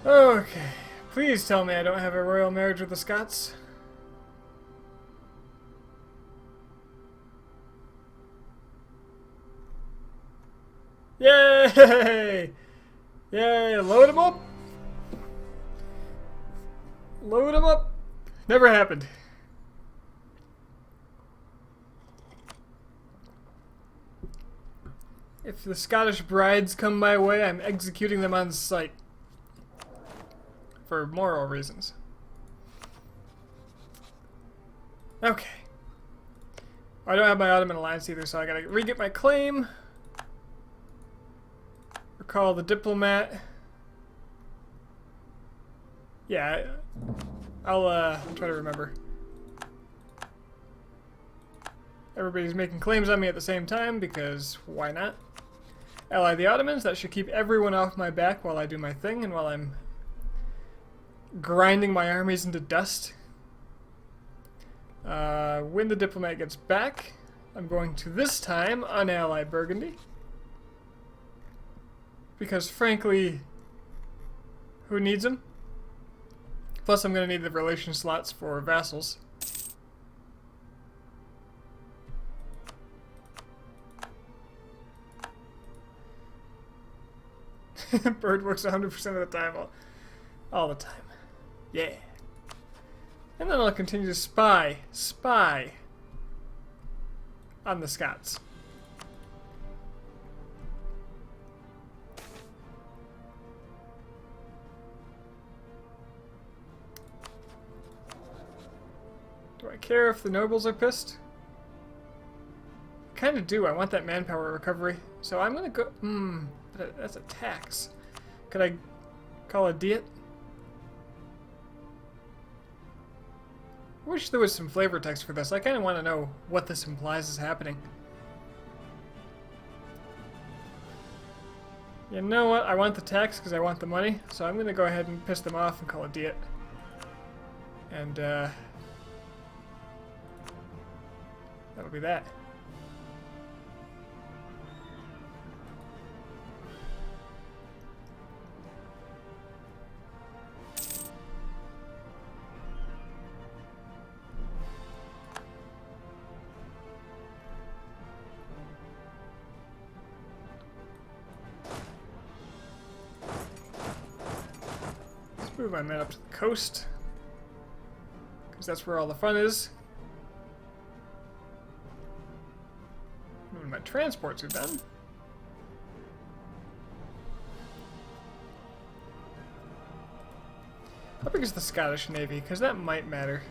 Okay. Please tell me I don't have a royal marriage with the Scots. Yay! Yay! Load him up! Load him up! Never happened. If the Scottish brides come my way, I'm executing them on sight. For moral reasons. Okay. I don't have my Ottoman alliance either, so I gotta re-get my claim. Recall the diplomat. Yeah, I'll try to remember. Everybody's making claims on me at the same time, because why not? Ally the Ottomans, that should keep everyone off my back while I do my thing and while I'm grinding my armies into dust. When the diplomat gets back, I'm going to this time unally Burgundy. Because frankly, who needs them? Plus I'm going to need the relation slots for vassals. Bird works 100% of the time, all the time. Yeah. And then I'll continue to spy on the Scots. Do I care if the nobles are pissed? I kind of do. I want that manpower recovery. So I'm going to go... but that's a tax. Could I call a diet? I wish there was some flavor text for this. I kind of want to know what this implies is happening. You know what? I want the tax because I want the money. So I'm going to go ahead and piss them off and call a diet. And, that'll be that. Move my men up to the coast, because that's where all the fun is. When my transports are done. How big is the Scottish Navy? Because that might matter.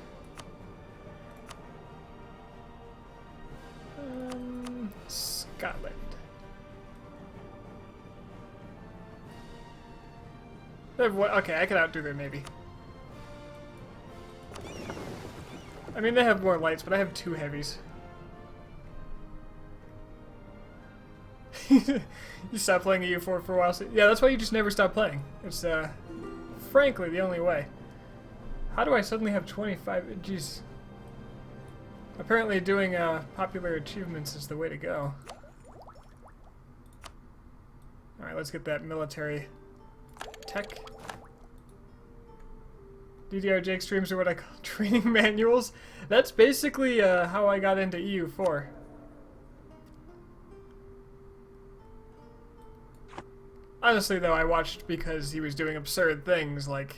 Scotland. Okay, I could outdo their navy. I mean, they have more lights, but I have 2 heavies. You stopped playing a U4 for a while. So yeah, that's why you just never stop playing. It's, frankly, the only way. How do I suddenly have 25? Jeez. Apparently doing, popular achievements is the way to go. Alright, let's get that military tech. DDR Jake streams are what I call training manuals. That's basically how I got into EU4. Honestly, though, I watched because he was doing absurd things like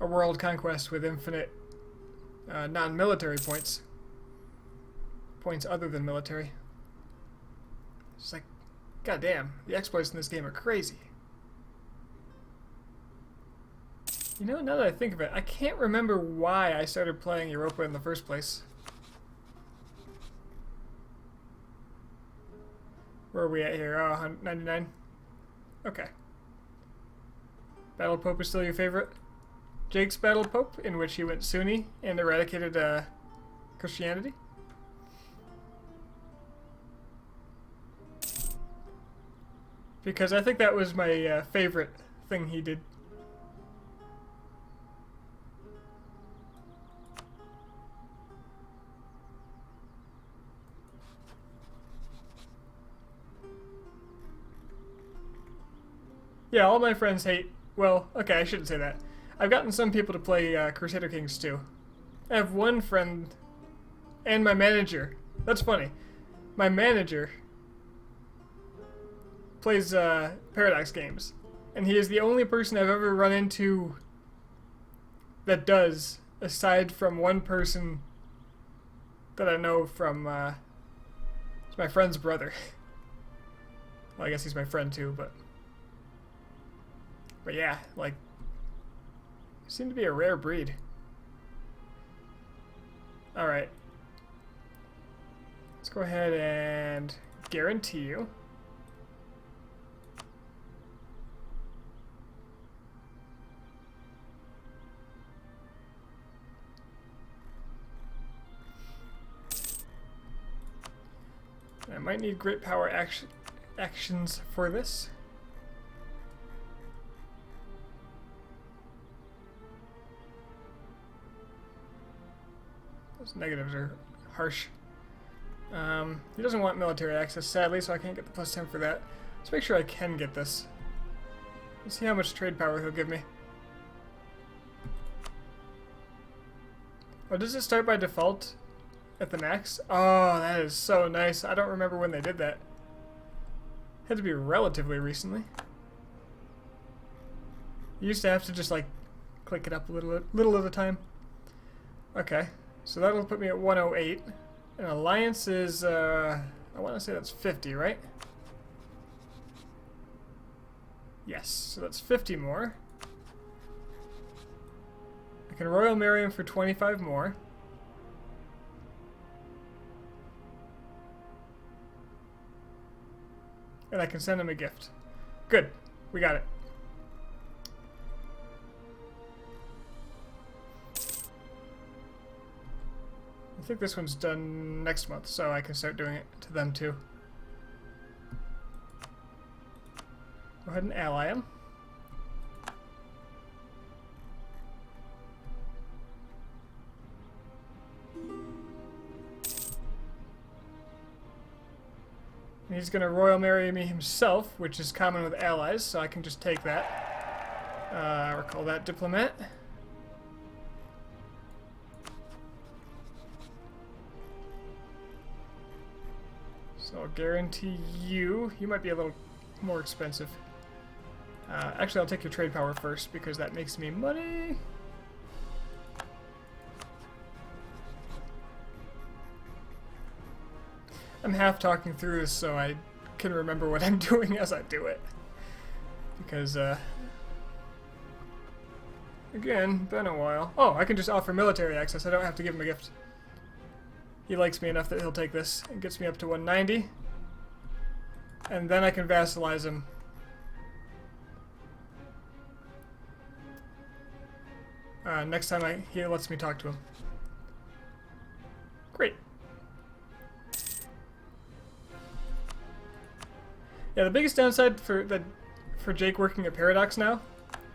a world conquest with infinite non-military points. Points other than military. It's like, goddamn, the exploits in this game are crazy. You know, now that I think of it, I can't remember why I started playing Europa in the first place. Where are we at here? Oh, 99? Okay. Battle Pope is still your favorite? Jake's Battle Pope, in which he went Sunni and eradicated Christianity? Because I think that was my favorite thing he did. Yeah, all my friends hate Well, okay, I shouldn't say that. I've gotten some people to play Crusader Kings 2. I have one friend and my manager. That's funny. My manager plays Paradox games, and he is the only person I've ever run into that does, aside from one person that I know from it's my friend's brother. Well, I guess he's my friend too, but yeah, like, seem to be a rare breed. All right, let's go ahead and guarantee you. I might need great power actions for this. Those negatives are harsh. He doesn't want military access, sadly, so I can't get the +10 for that. Let's make sure I can get this. Let's see how much trade power he'll give me. Oh, does it start by default at the max? Oh, that is so nice. I don't remember when they did that. Had to be relatively recently. You used to have to just like click it up a little at a time. Okay, so that'll put me at 108. And alliance is I want to say that's 50, right? Yes, so that's 50 more. I can Royal marry him for 25 more. And I can send him a gift. Good. We got it. I think this one's done next month, so I can start doing it to them too. Go ahead and ally him. He's going to royal marry me himself, which is common with allies, so I can just take that. Or call that diplomat. So I'll guarantee you. You might be a little more expensive. Actually, I'll take your trade power first, because that makes me money. I'm half talking through this so I can remember what I'm doing as I do it. Because, again, been a while. Oh, I can just offer military access. I don't have to give him a gift. He likes me enough that he'll take this. It gets me up to 190. And then I can vassalize him. Next time he lets me talk to him. Great. Yeah, the biggest downside for Jake working at Paradox now,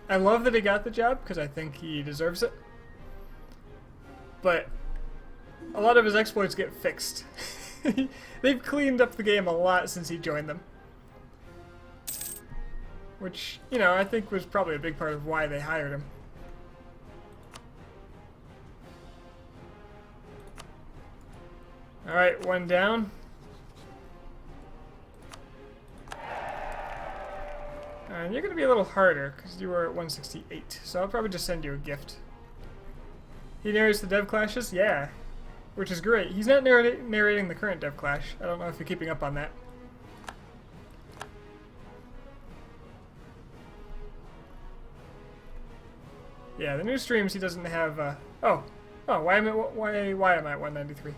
I love that he got the job because I think he deserves it. But a lot of his exploits get fixed. They've cleaned up the game a lot since he joined them. Which, you know, I think was probably a big part of why they hired him. Alright, one down. And you're going to be a little harder, because you were at 168. So I'll probably just send you a gift. He narrates the dev clashes? Yeah. Which is great. He's not narrating the current dev clash. I don't know if you're keeping up on that. Yeah, the new streams he doesn't have, oh, why am I at 193?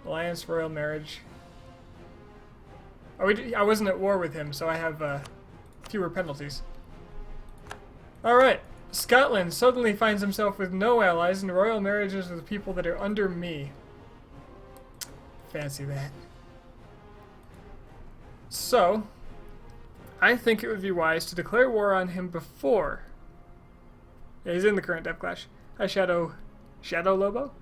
Alliance, royal marriage. Oh, I wasn't at war with him, so I have, fewer penalties. Alright, Scotland suddenly finds himself with no allies and royal marriages with people that are under me. Fancy that. So, I think it would be wise to declare war on him before. Yeah, he's in the current dev clash. Hi, Shadow Lobo?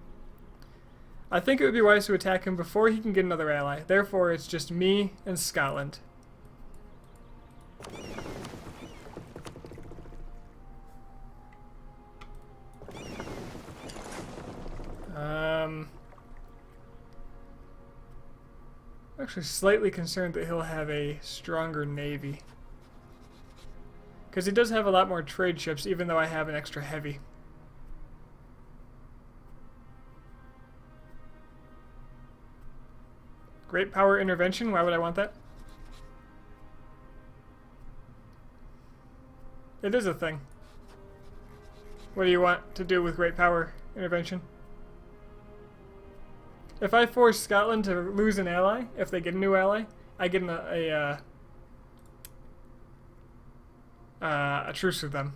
I think it would be wise to attack him before he can get another ally. Therefore, it's just me and Scotland. I'm actually slightly concerned that he'll have a stronger navy. Because he does have a lot more trade ships, even though I have an extra heavy. Great power intervention, why would I want that? It is a thing. What do you want to do with great power intervention? If I force Scotland to lose an ally, if they get a new ally, I get a truce with them.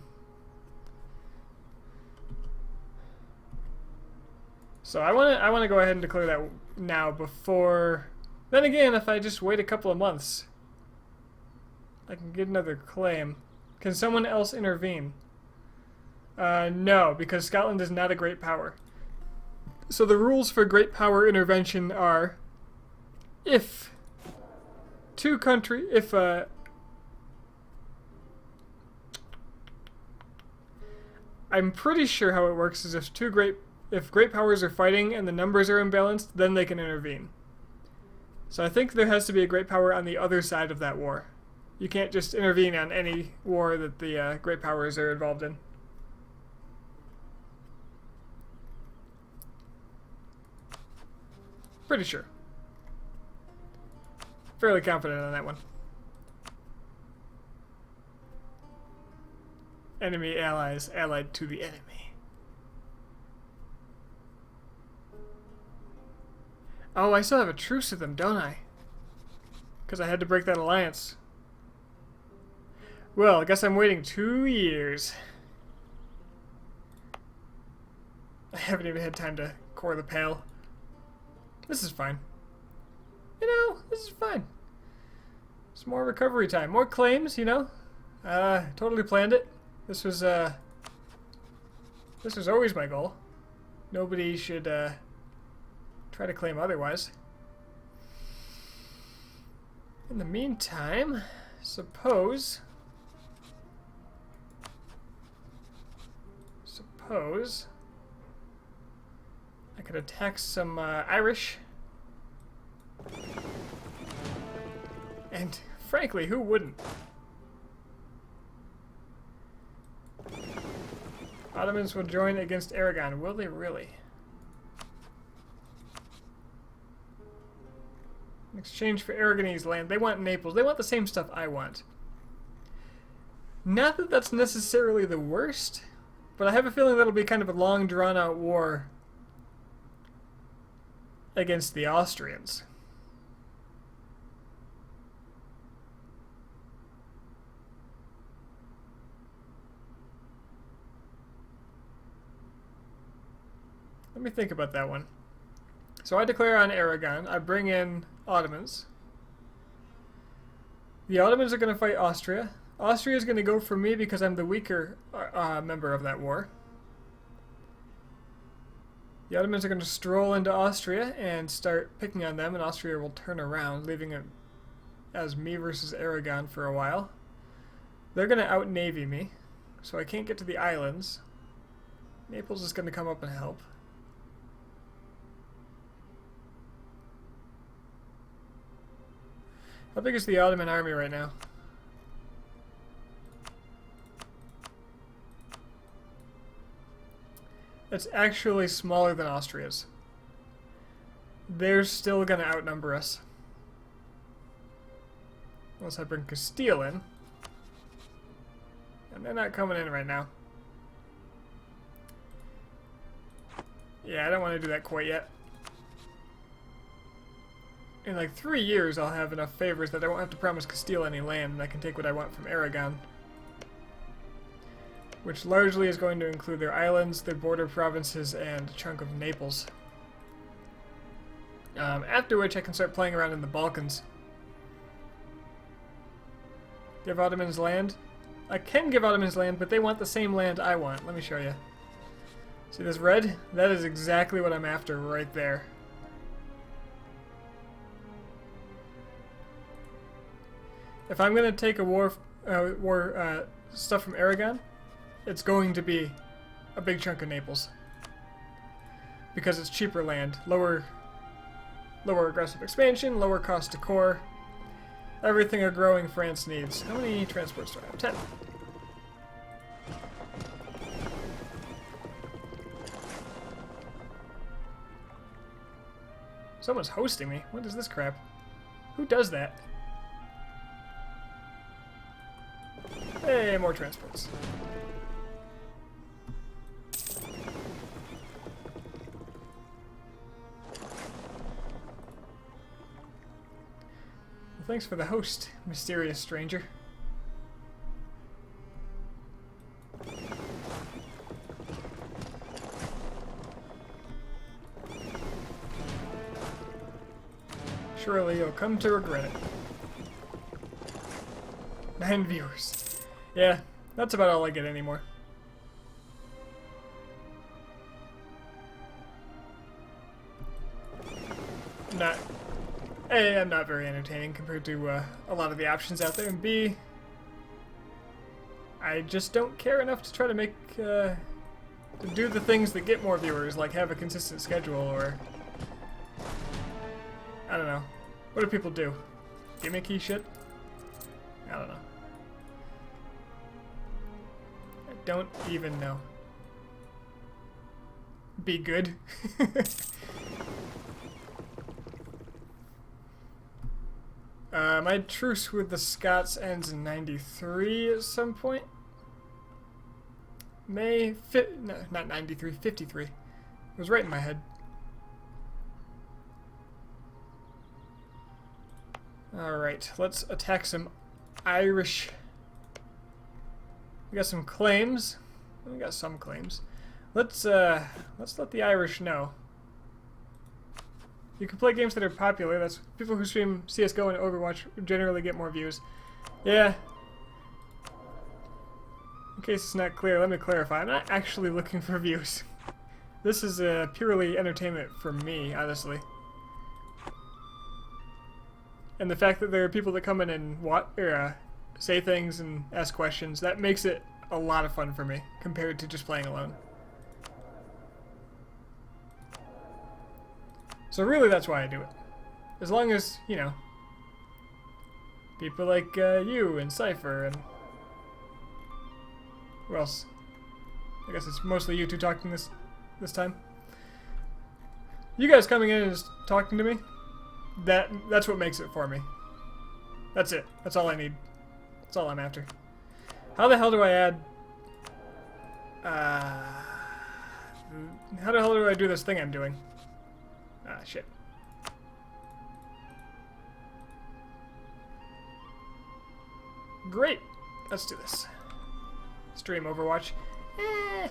So I want to go ahead and declare that now before. Then again, if I just wait a couple of months, I can get another claim. Can someone else intervene? No, because Scotland is not a great power. So the rules for great power intervention are if I'm pretty sure how it works is if great powers are fighting and the numbers are imbalanced, then they can intervene. So I think there has to be a great power on the other side of that war. You can't just intervene on any war that the great powers are involved in. Pretty sure. Fairly confident on that one. Enemy allies allied to the enemy. Oh, I still have a truce with them, don't I? Because I had to break that alliance. Well, I guess I'm waiting 2 years. I haven't even had time to core the Pale. This is fine. You know, this is fine. It's more recovery time. More claims, you know? Totally planned it. This was always my goal. Nobody should, try to claim otherwise. In the meantime, suppose I could attack some Irish. And frankly, who wouldn't? Ottomans will join against Aragon. Will they really? In exchange for Aragonese land, they want Naples. They want the same stuff I want. Not that that's necessarily the worst, but I have a feeling that'll be kind of a long, drawn-out war against the Austrians. Let me think about that one. So I declare on Aragon. I bring in Ottomans. The Ottomans are going to fight Austria. Austria is going to go for me because I'm the weaker member of that war. The Ottomans are going to stroll into Austria and start picking on them, and Austria will turn around, leaving it as me versus Aragon for a while. They're going to out-navy me, so I can't get to the islands. Naples is going to come up and help. How big is the Ottoman army right now? It's actually smaller than Austria's. They're still going to outnumber us. Unless I bring Castile in. And they're not coming in right now. Yeah, I don't want to do that quite yet. In like 3 years, I'll have enough favors that I won't have to promise Castile any land, and I can take what I want from Aragon. Which largely is going to include their islands, their border provinces, and a chunk of Naples. After which I can start playing around in the Balkans. Give Ottomans land? I can give Ottomans land, but they want the same land I want. Let me show you. See this red? That is exactly what I'm after right there. If I'm going to take a stuff from Aragon, it's going to be a big chunk of Naples. because it's cheaper land. Lower aggressive expansion, lower cost to core. Everything a growing France needs. How many transports do I have? 10. Someone's hosting me. What is this crap? Who does that? Hey, more transports. Well, thanks for the host, mysterious stranger. Surely you'll come to regret it. 9 viewers. Yeah, that's about all I get anymore. A, I'm not very entertaining compared to a lot of the options out there, and B, I just don't care enough to try to make, to do the things that get more viewers, like have a consistent schedule, or, I don't know. What do people do? Gimmicky shit? I don't know. I don't even know. Be good. My truce with the Scots ends in 93 at some point. No, not 93, 53. It was right in my head. Alright, let's attack some Irish. We got some claims. We got some claims. Let's let the Irish know. You can play games that are popular. That's people who stream CS:GO and Overwatch generally get more views. Yeah. In case it's not clear, let me clarify. I'm not actually looking for views. This is purely entertainment for me, honestly. And the fact that there are people that come in and say things and ask questions, that makes it a lot of fun for me compared to just playing alone. So really that's why I do it. As long as, you know, people like you and Cypher and who else? I guess it's mostly you two talking this time. You guys coming in and just talking to me, that's what makes it for me. That's it. That's all I need. That's all I'm after. How the hell do I add... how the hell do I do this thing I'm doing? Ah, shit. Great. Let's do this. Stream Overwatch. I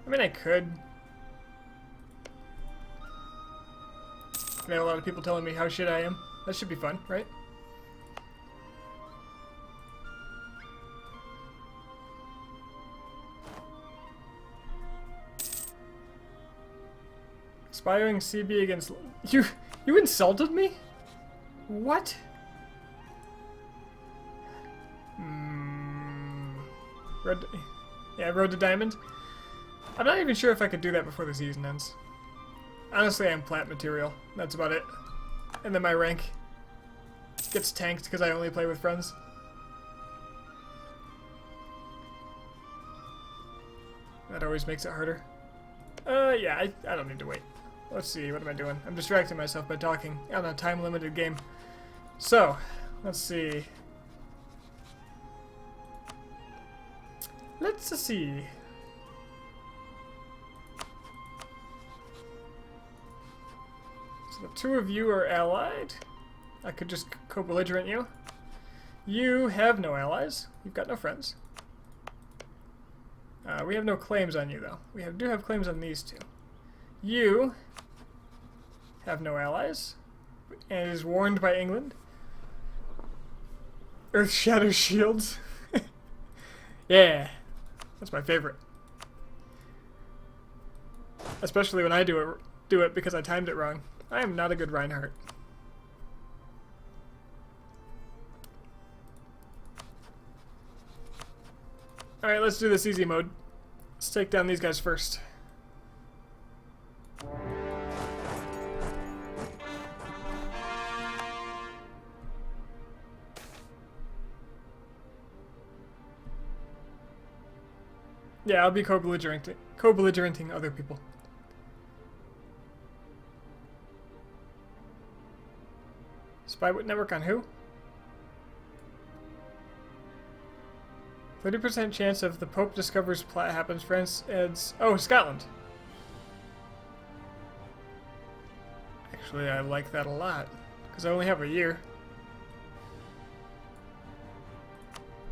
mean, I could. I have a lot of people telling me how shit I am. That should be fun, right? Aspiring CB against... You insulted me? What? Road to Diamond. I'm not even sure if I could do that before the season ends. Honestly, I'm plat material. That's about it. And then my rank gets tanked because I only play with friends. That always makes it harder. Yeah, I don't need to wait. Let's see, what am I doing? I'm distracting myself by talking on a time-limited game. So, let's see. Let's see. So the two of you are allied. I could just co-belligerent you. You have no allies. You've got no friends. We have no claims on you, though. We do have claims on these two. You have no allies, and is warned by England. Earth Shadow Shields. Yeah, that's my favorite. Especially when I do it because I timed it wrong. I am not a good Reinhardt. Alright, let's do this easy mode. Let's take down these guys first. Yeah, I'll be co-belligerenting other people. Spywit network on who? 30% chance of the Pope discovers plot happens. France adds... Oh, Scotland. Actually, I like that a lot. Because I only have a year.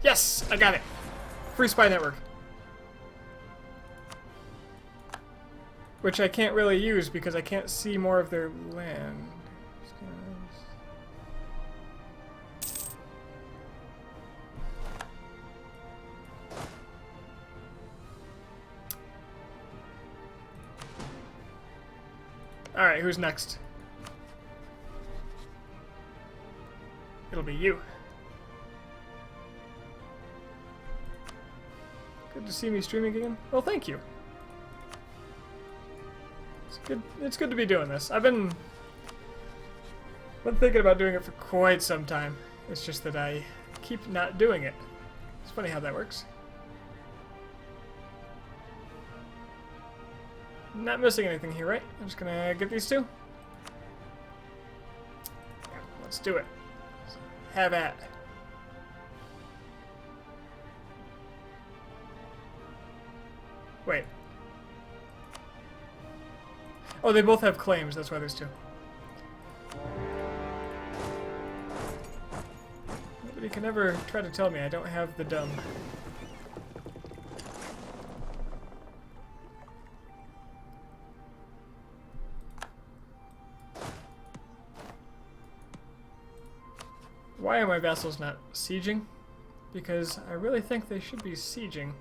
Yes! I got it! Free spy network. Which I can't really use because I can't see more of their land. Alright, who's next? It'll be you. Good to see me streaming again. Well, thank you. It's good to be doing this. I've been thinking about doing it for quite some time. It's just that I keep not doing it. It's funny how that works. Not missing anything here, right? I'm just gonna get these two. Let's do it. Have at. Wait. Oh, they both have claims, that's why there's two. Nobody can ever try to tell me I don't have the dumb. Why are my vassals not sieging? Because I really think they should be sieging.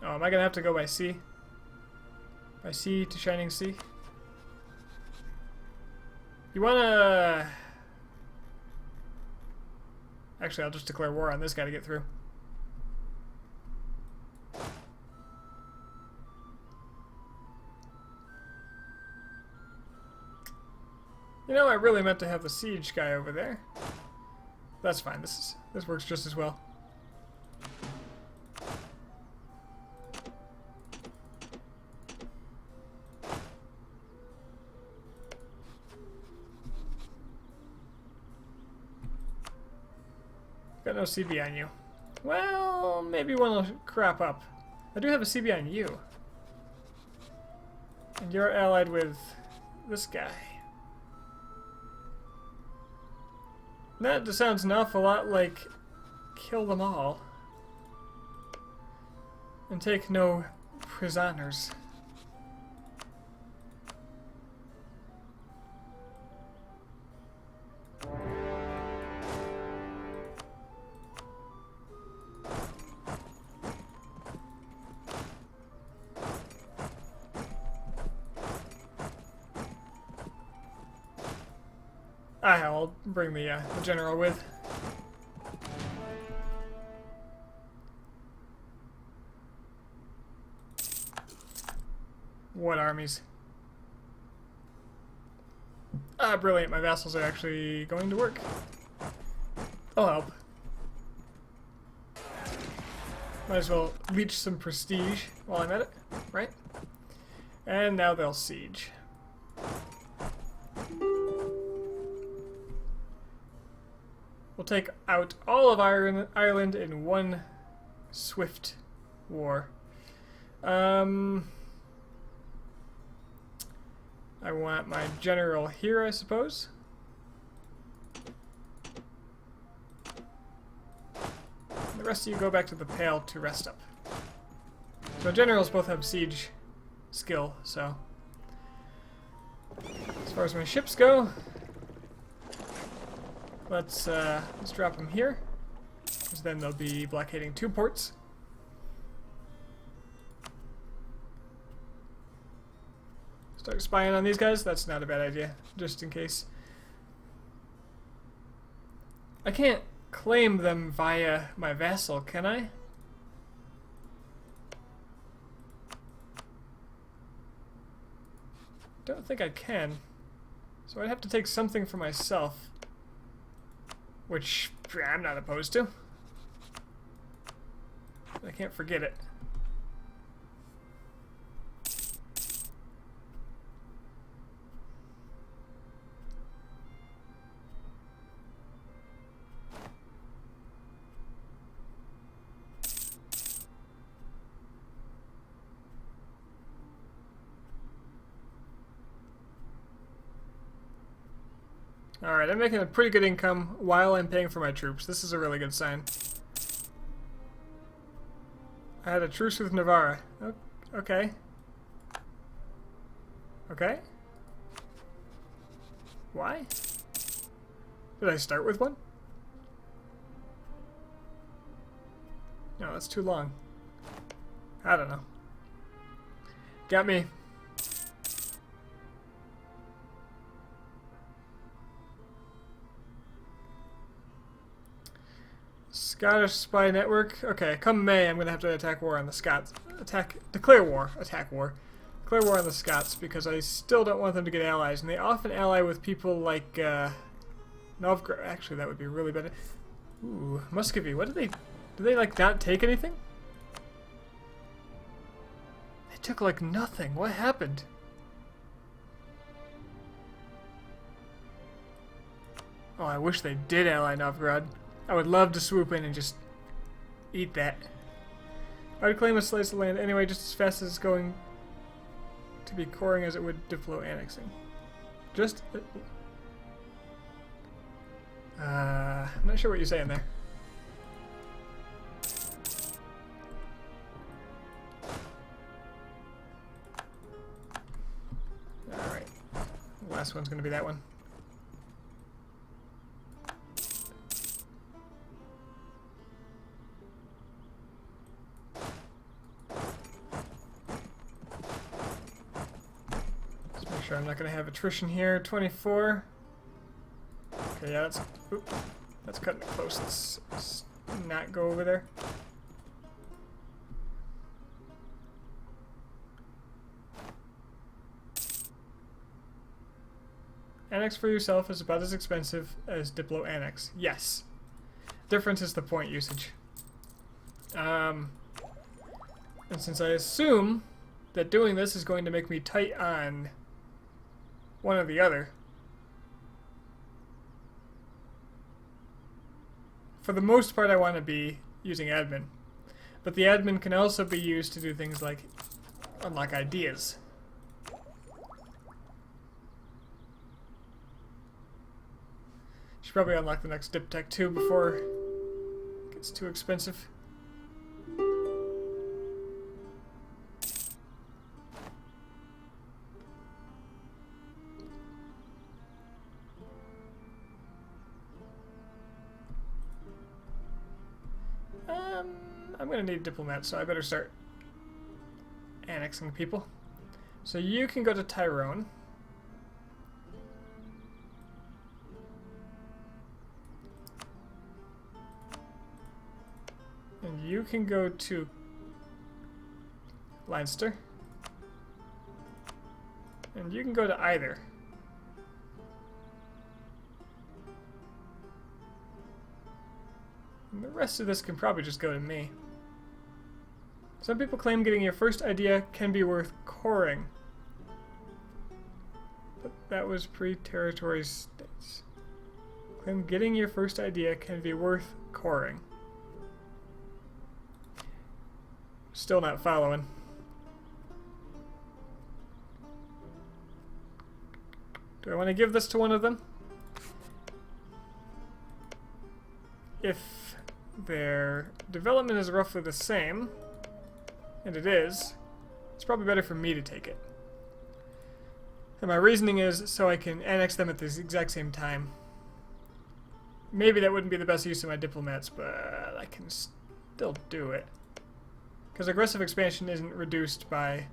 Oh, am I gonna have to go by sea? By sea to Shining Sea? You wanna... Actually, I'll just declare war on this guy to get through. You know, I really meant to have the siege guy over there. That's fine. This works just as well. Got no CB on you. Well, maybe one will crop up. I do have a CB on you. And you're allied with this guy. That just sounds an awful lot like kill them all. And take no prisoners. I'll bring the general with. What armies? Ah, brilliant. My vassals are actually going to work. I'll help. Might as well leech some prestige while I'm at it, right? And now they'll siege. We'll take out all of Ireland in one swift war. I want my general here, I suppose. The rest of you go back to the Pale to rest up. So generals both have siege skill, so... As far as my ships go... Let's drop them here, because then they'll be blockading 2 ports. Start spying on these guys? That's not a bad idea, just in case. I can't claim them via my vassal, can I? don't think I can. So I'd have to take something for myself. Which I'm not opposed to. I can't forget it. Alright, I'm making a pretty good income while I'm paying for my troops. This is a really good sign. I had a truce with Navarra. Okay. Okay. Why? Did I start with one? No, that's too long. I don't know. Got me. Scottish spy network. Okay, come May, I'm gonna have to attack war on the Scots. Declare war on the Scots, because I still don't want them to get allies, and they often ally with people like Novgorod. Actually, that would be really bad. Ooh, Muscovy. What do they like not take anything? They took like nothing. What happened? Oh, I wish they did ally Novgorod. I would love to swoop in and just eat that. I would claim a slice of land anyway, just as fast as it's going to be coring as it would Diplo annexing. Just... I'm not sure what you're saying there. Alright. The last one's going to be that one. Sure, I'm not going to have attrition here. 24. Okay, yeah, that's cutting it close. Let's not go over there. Annex for yourself is about as expensive as Diplo Annex. Yes. Difference is the point usage. And since I assume that doing this is going to make me tight on one or the other, for the most part I want to be using admin, but the admin can also be used to do things like unlock ideas. Should probably unlock the next dip tech too before it gets too expensive. I'm gonna need diplomats, so I better start annexing people. So you can go to Tyrone. And you can go to Leinster. And you can go to either. And the rest of this can probably just go to me. Some people claim getting your first idea can be worth coring. But that was pre-territory states. Claim getting your first idea can be worth coring. Still not following. Do I want to give this to one of them? If their development is roughly the same, and it is, it's probably better for me to take it. And my reasoning is so I can annex them at the exact same time. Maybe that wouldn't be the best use of my diplomats, but I can still do it. Because aggressive expansion isn't reduced by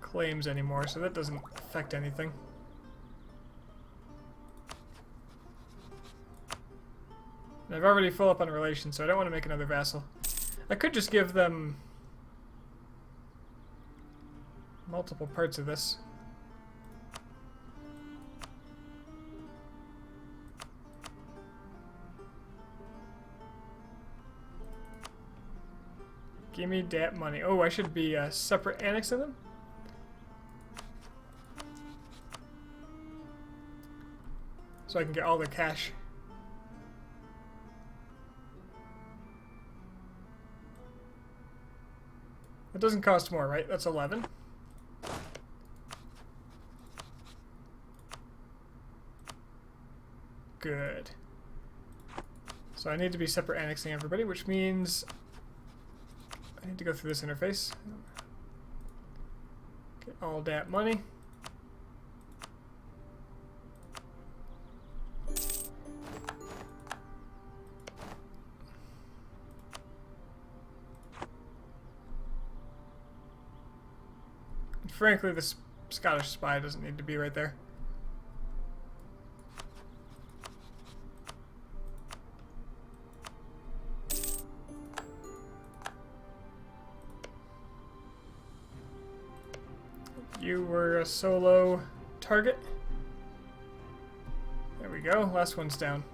claims anymore, so that doesn't affect anything. And I've already full up on relations, so I don't want to make another vassal. I could just give them multiple parts of this. Give me that money. Oh, I should be separate annexing them? So I can get all the cash. It doesn't cost more, right? That's 11. Good. So I need to be separate annexing everybody, which means I need to go through this interface. Get all that money. Frankly, this Scottish spy doesn't need to be right there. You were a solo target. There we go. Last one's down.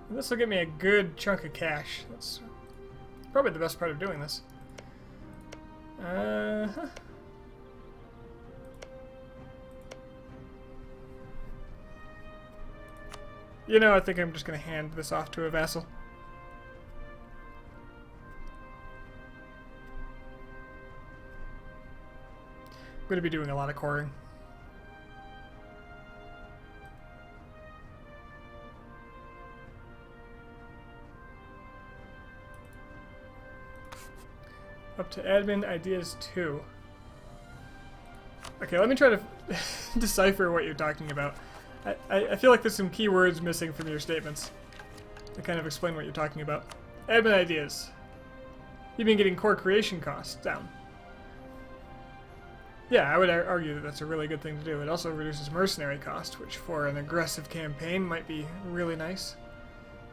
This will get me a good chunk of cash. That's probably the best part of doing this. You know, I think I'm just going to hand this off to a vassal. I'm going to be doing a lot of coring. Up to admin ideas 2. Okay, let me try to decipher what you're talking about. I feel like there's some key words missing from your statements to kind of explain what you're talking about. Admin ideas. You've been getting core creation costs down. Yeah, I would argue that that's a really good thing to do. It also reduces mercenary cost, which for an aggressive campaign might be really nice.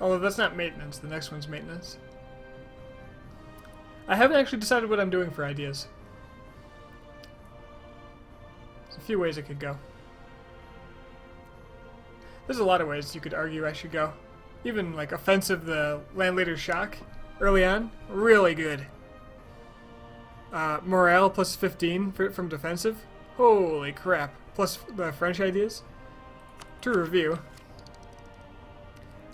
Although that's not maintenance, the next one's maintenance. I haven't actually decided what I'm doing for ideas. There's a few ways it could go. There's a lot of ways you could argue I should go. Even like offensive the Landleader Shock early on, really good. Morale plus 15 from defensive. Holy crap. Plus the French ideas. To review,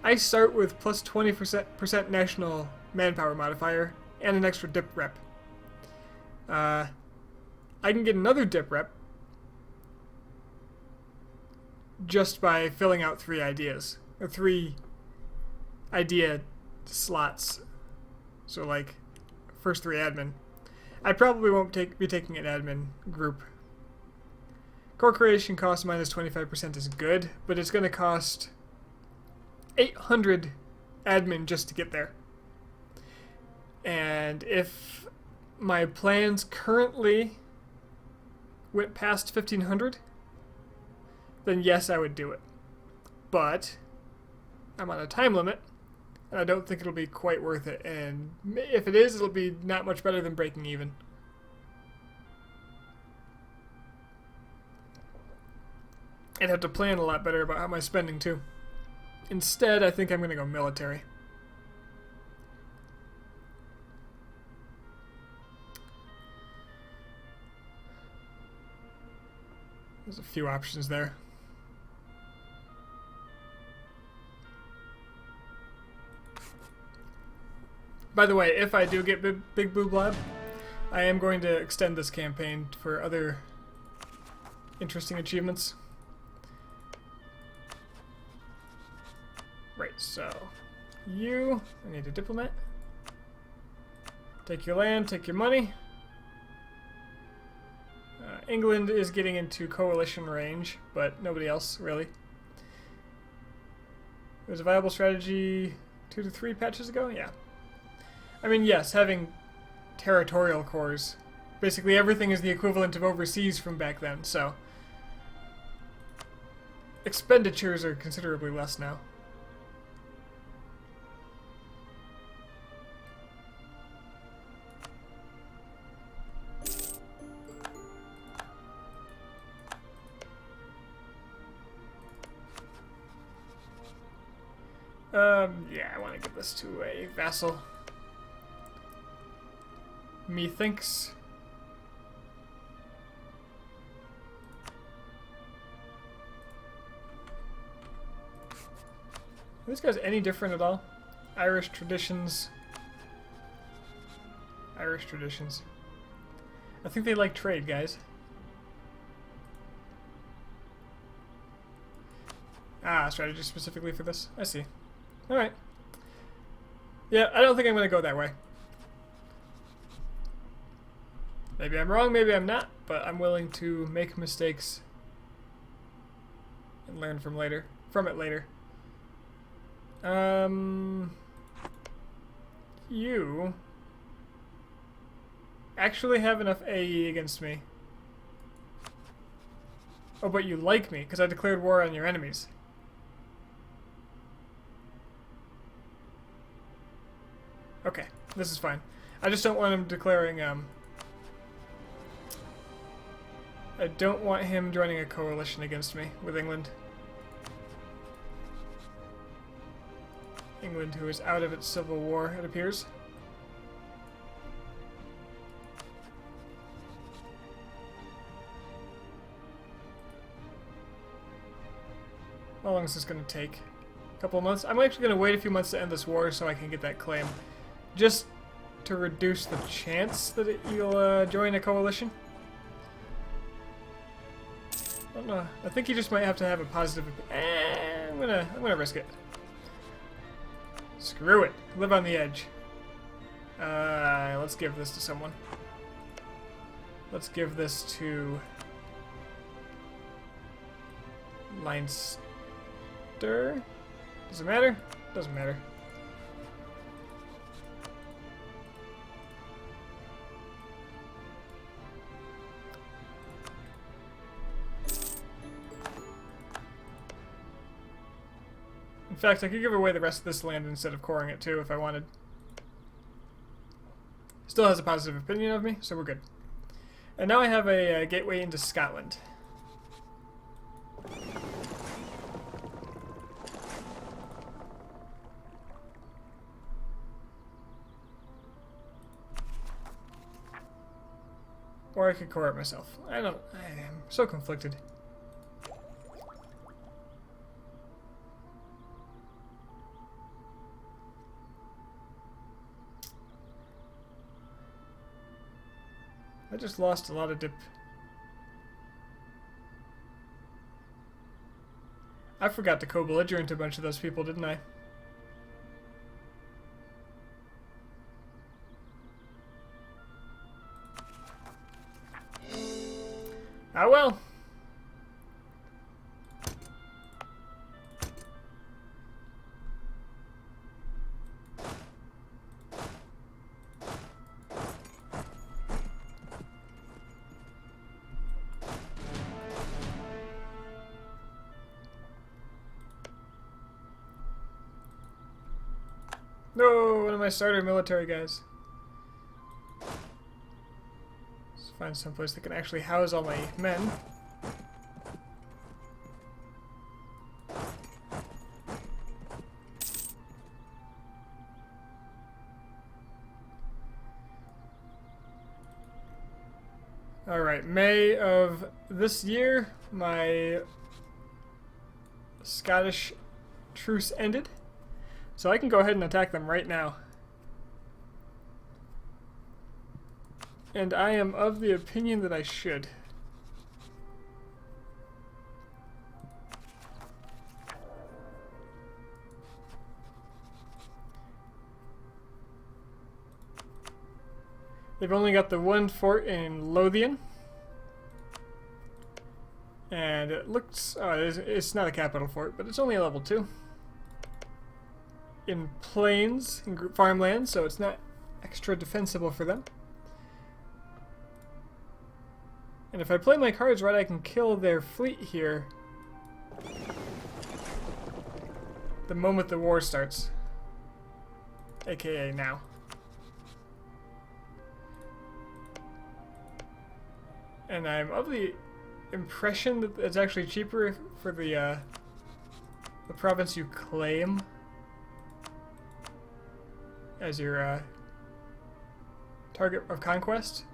I start with plus 20% national manpower modifier and an extra dip rep. I can get another dip rep just by filling out 3 ideas. Or 3 idea slots. So like, first 3 admin. I probably won't be taking an admin group. Core creation cost minus 25% is good, but it's going to cost 800 admin just to get there. And if my plans currently went past 1500, then yes, I would do it. But I'm on a time limit, and I don't think it'll be quite worth it. And if it is, it'll be not much better than breaking even. I'd have to plan a lot better about how my spending too. Instead, I think I'm going to go military. There's a few options there. By the way, if I do get Big Blue Blob, I am going to extend this campaign for other interesting achievements. Right, so I need a diplomat. Take your land, take your money. England is getting into coalition range, but nobody else, really. It was a viable strategy 2 to 3 patches ago? Yeah. I mean, yes, having territorial cores. Basically everything is the equivalent of overseas from back then, so expenditures are considerably less now. Yeah, I want to give this to a vassal. Methinks. Are these guys any different at all? Irish traditions. Irish traditions. I think they like trade, guys. Ah, strategy specifically for this? I see. Alright. Yeah, I don't think I'm going to go that way. Maybe I'm wrong, maybe I'm not, but I'm willing to make mistakes and learn from it later. You actually have enough AE against me. Oh, but you like me, because I declared war on your enemies. Okay, this is fine. I just don't want him declaring, I don't want him joining a coalition against me with England. England, who is out of its civil war, it appears. How long is this going to take? A couple of months? I'm actually going to wait a few months to end this war so I can get that claim. Just to reduce the chance that you'll join a coalition. I don't know. I think you just might have to have a positive... I'm gonna risk it. Screw it. Live on the edge. Let's give this to someone. Let's give this to... Leinster? Does it matter? Doesn't matter. In fact, I could give away the rest of this land instead of coring it too if I wanted. Still has a positive opinion of me, so we're good. And now I have a gateway into Scotland. Or I could core it myself. I am so conflicted. I just lost a lot of dip. I forgot to co-belligerent a bunch of those people, didn't I? Ah well. No, one of my starter military guys. Let's find someplace that can actually house all my men. Alright, May of this year, my Scottish truce ended. So I can go ahead and attack them right now. And I am of the opinion that I should. They've only got the one fort in Lothian. And it looks... oh, it's not a capital fort, but it's only a level 2. In plains, in farmland, so it's not extra defensible for them. And if I play my cards right, I can kill their fleet here the moment the war starts. AKA now. And I'm of the impression that it's actually cheaper for the province you claim as your target of conquest.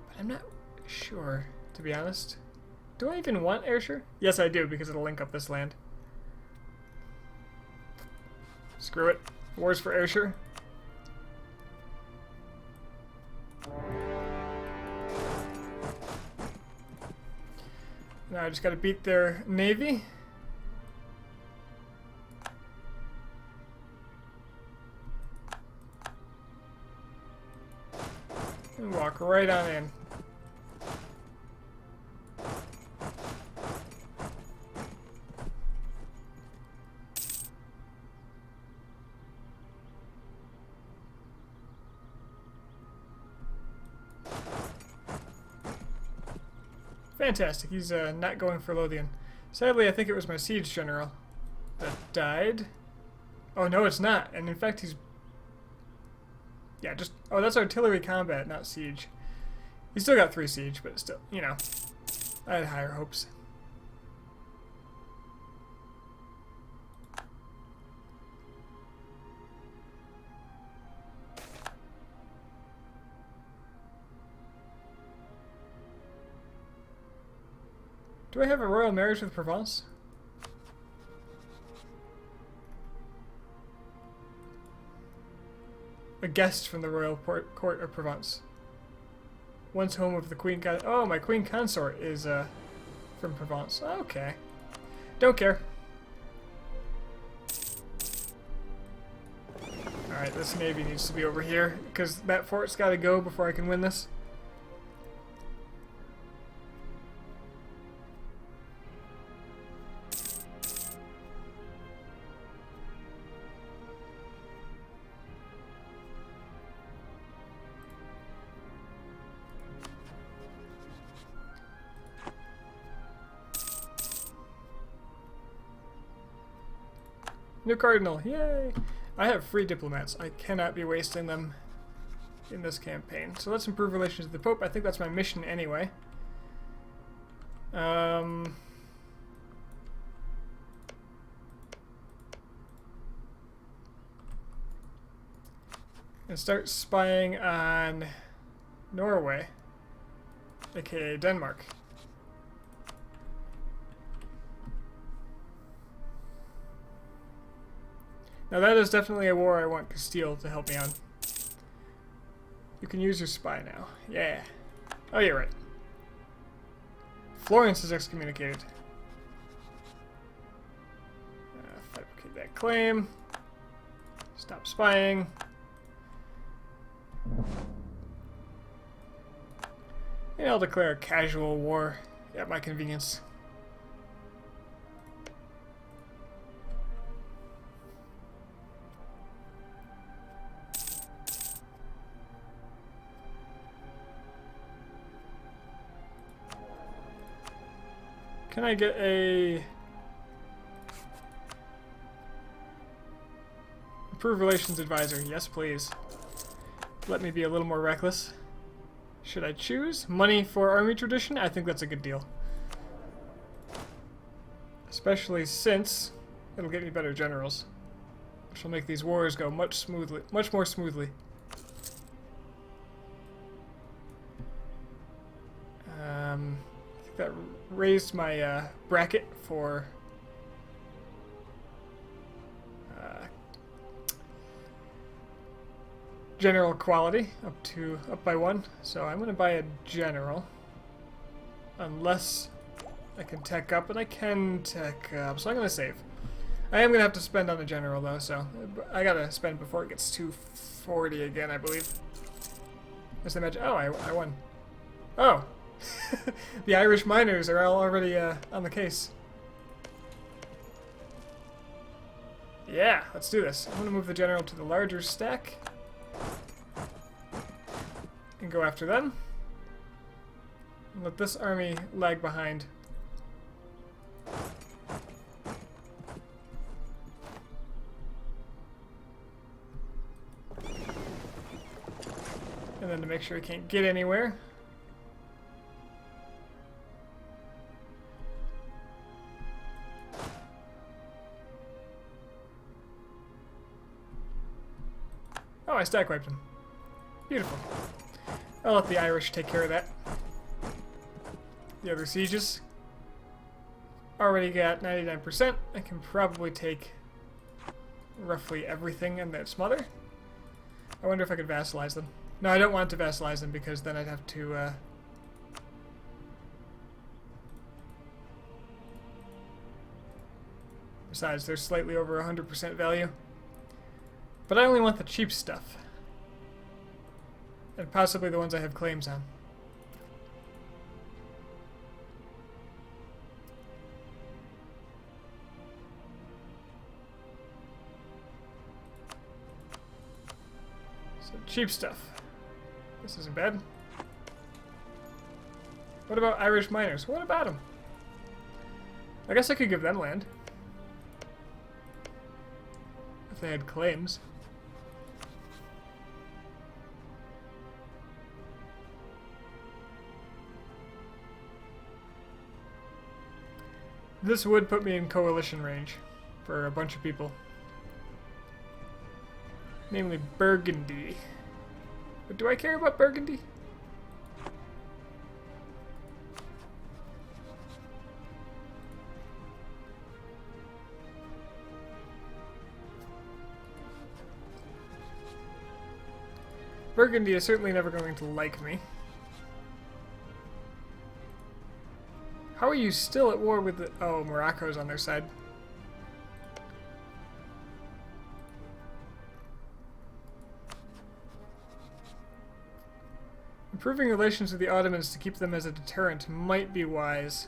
But I'm not sure, to be honest. Do I even want Ayrshire? Yes, I do, because it'll link up this land. Screw it. Wars for Ayrshire. Now I just gotta beat their navy. And walk right on in. Fantastic, he's not going for Lothian. Sadly, I think it was my siege general that died. Oh, no, it's not. And in fact, he's... Yeah, just... Oh, that's artillery combat, not siege. He still got 3 siege, but still, you know. I had higher hopes. Do I have a royal marriage with Provence? A guest from the royal court of Provence. Once home of the queen con- Oh, my queen consort is from Provence. Okay. Don't care. Alright, this navy needs to be over here, because that fort's gotta go before I can win this. New cardinal, yay! I have free diplomats. I cannot be wasting them in this campaign. So let's improve relations with the Pope. I think that's my mission anyway. And start spying on Norway, aka Denmark. Now that is definitely a war I want Castile to help me on. You can use your spy now. Yeah. Oh, you're right. Florence is excommunicated. Fabricate that claim. Stop spying. And I'll declare a casual war at my convenience. Can I get a... Improved Relations Advisor? Yes, please. Let me be a little more reckless. Should I choose? Money for Army Tradition? I think that's a good deal. Especially since it'll get me better generals. Which will make these wars go much more smoothly. I think that raised my bracket for general quality up by 1. So I'm going to buy a general, unless I can tech up, and I can tech up. So I'm going to save. I am going to have to spend on a general though, so I got to spend before it gets 240 again, I believe. Just imagine. Oh, I won. Oh. The Irish miners are all already on the case. Yeah, let's do this. I'm going to move the general to the larger stack and go after them. And let this army lag behind. And then to make sure he can't get anywhere. I stack wiped them. Beautiful. I'll let the Irish take care of that. The other sieges. Already got 99%. I can probably take roughly everything in that smother. I wonder if I could vassalize them. No, I don't want to vassalize them because then I'd have to... Besides, they're slightly over 100% value. But I only want the cheap stuff. And possibly the ones I have claims on. So cheap stuff. This isn't bad. What about Irish miners? What about them? I guess I could give them land. If they had claims. This would put me in coalition range for a bunch of people. Namely Burgundy. But do I care about Burgundy? Burgundy is certainly never going to like me. How are you still at war with the... Oh, Morocco's on their side. Improving relations with the Ottomans to keep them as a deterrent might be wise.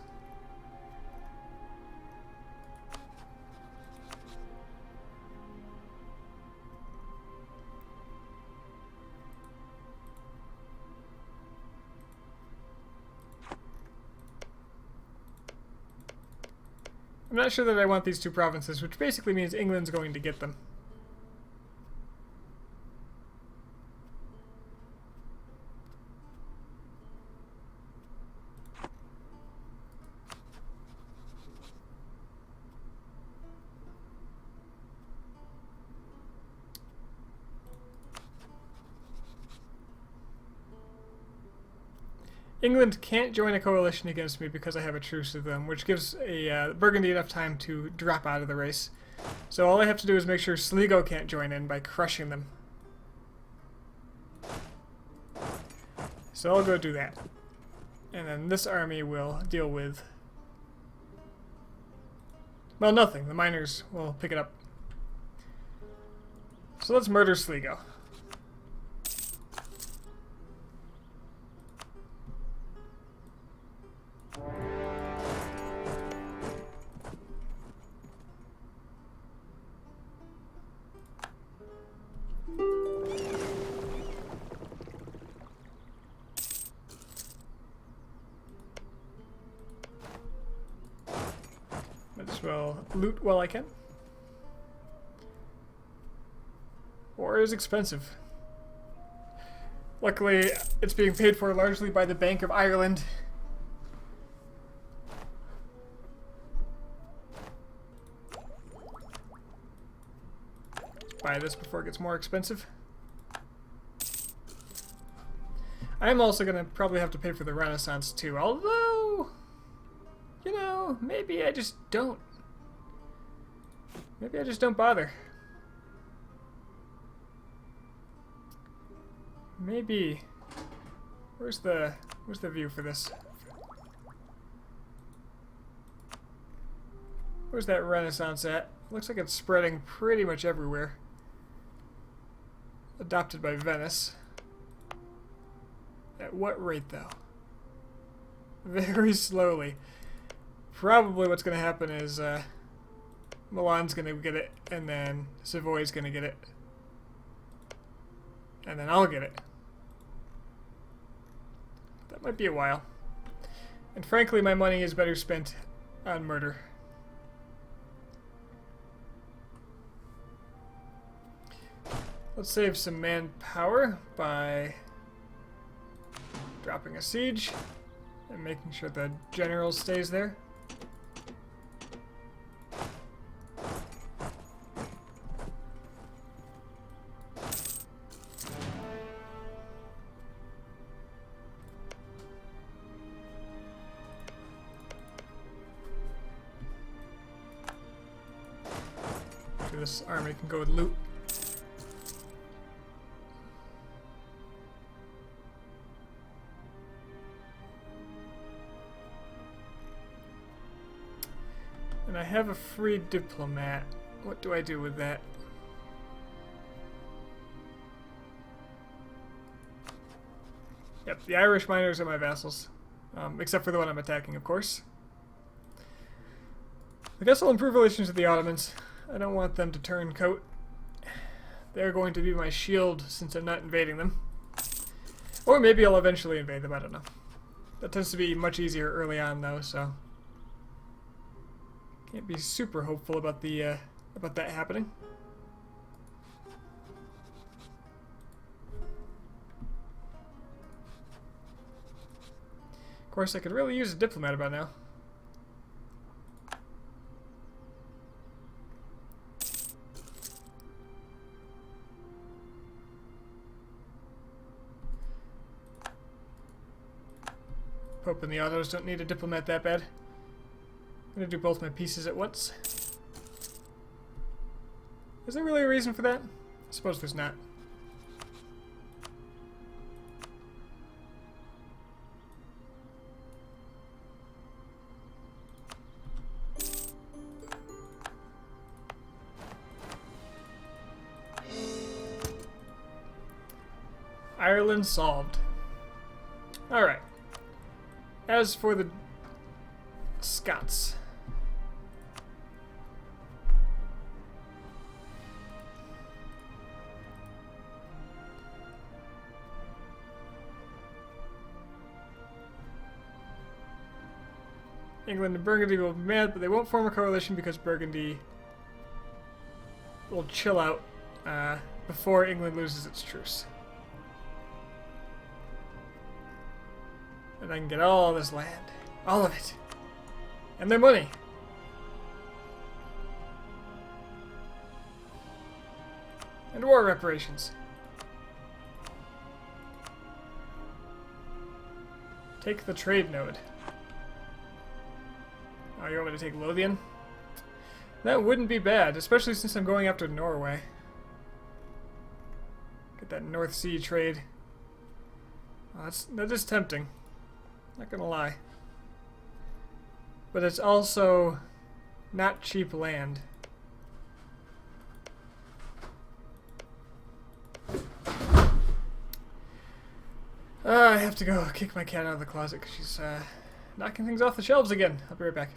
I'm not sure that I want these two provinces, which basically means England's going to get them. England can't join a coalition against me because I have a truce with them, which gives a Burgundy enough time to drop out of the race. So all I have to do is make sure Sligo can't join in by crushing them. So I'll go do that. And then this army will deal with... Well, nothing. The miners will pick it up. So let's murder Sligo. Might as well loot while I can. War is expensive. Luckily, it's being paid for largely by the Bank of Ireland. Buy this before it gets more expensive. I'm also going to probably have to pay for the Renaissance too, although, you know, maybe I just don't. Maybe I just don't bother. Maybe. Where's the view for this? Where's that Renaissance at? Looks like it's spreading pretty much everywhere. Adopted by Venice. At what rate, though? Very slowly. Probably what's going to happen is Milan's going to get it, and then Savoy's going to get it. And then I'll get it. That might be a while. And frankly, my money is better spent on murder. Let's save some manpower by dropping a siege and making sure the general stays there. after this army can go with loot. And I have a free diplomat. What do I do with that? Yep, the Irish miners are my vassals. Except for the one I'm attacking, of course. I guess I'll improve relations with the Ottomans. I don't want them to turn coat. They're going to be my shield since I'm not invading them. Or maybe I'll eventually invade them, I don't know. That tends to be much easier early on though, so can't be super hopeful about that happening. Of course, I could really use a diplomat about now. Pope and the Autos don't need a diplomat that bad. I'm gonna do both my pieces at once. Is there really a reason for that? I suppose there's not. Ireland solved. Alright. As for the Scots. England and Burgundy will be mad, but they won't form a coalition because Burgundy will chill out before England loses its truce. And I can get all this land. All of it. And their money. And war reparations. Take the trade node. Oh, you want me to take Lothian? That wouldn't be bad, especially since I'm going after Norway. Get that North Sea trade. Oh, that is tempting. Not gonna lie. But it's also not cheap land. I have to go kick my cat out of the closet because she's knocking things off the shelves again. I'll be right back.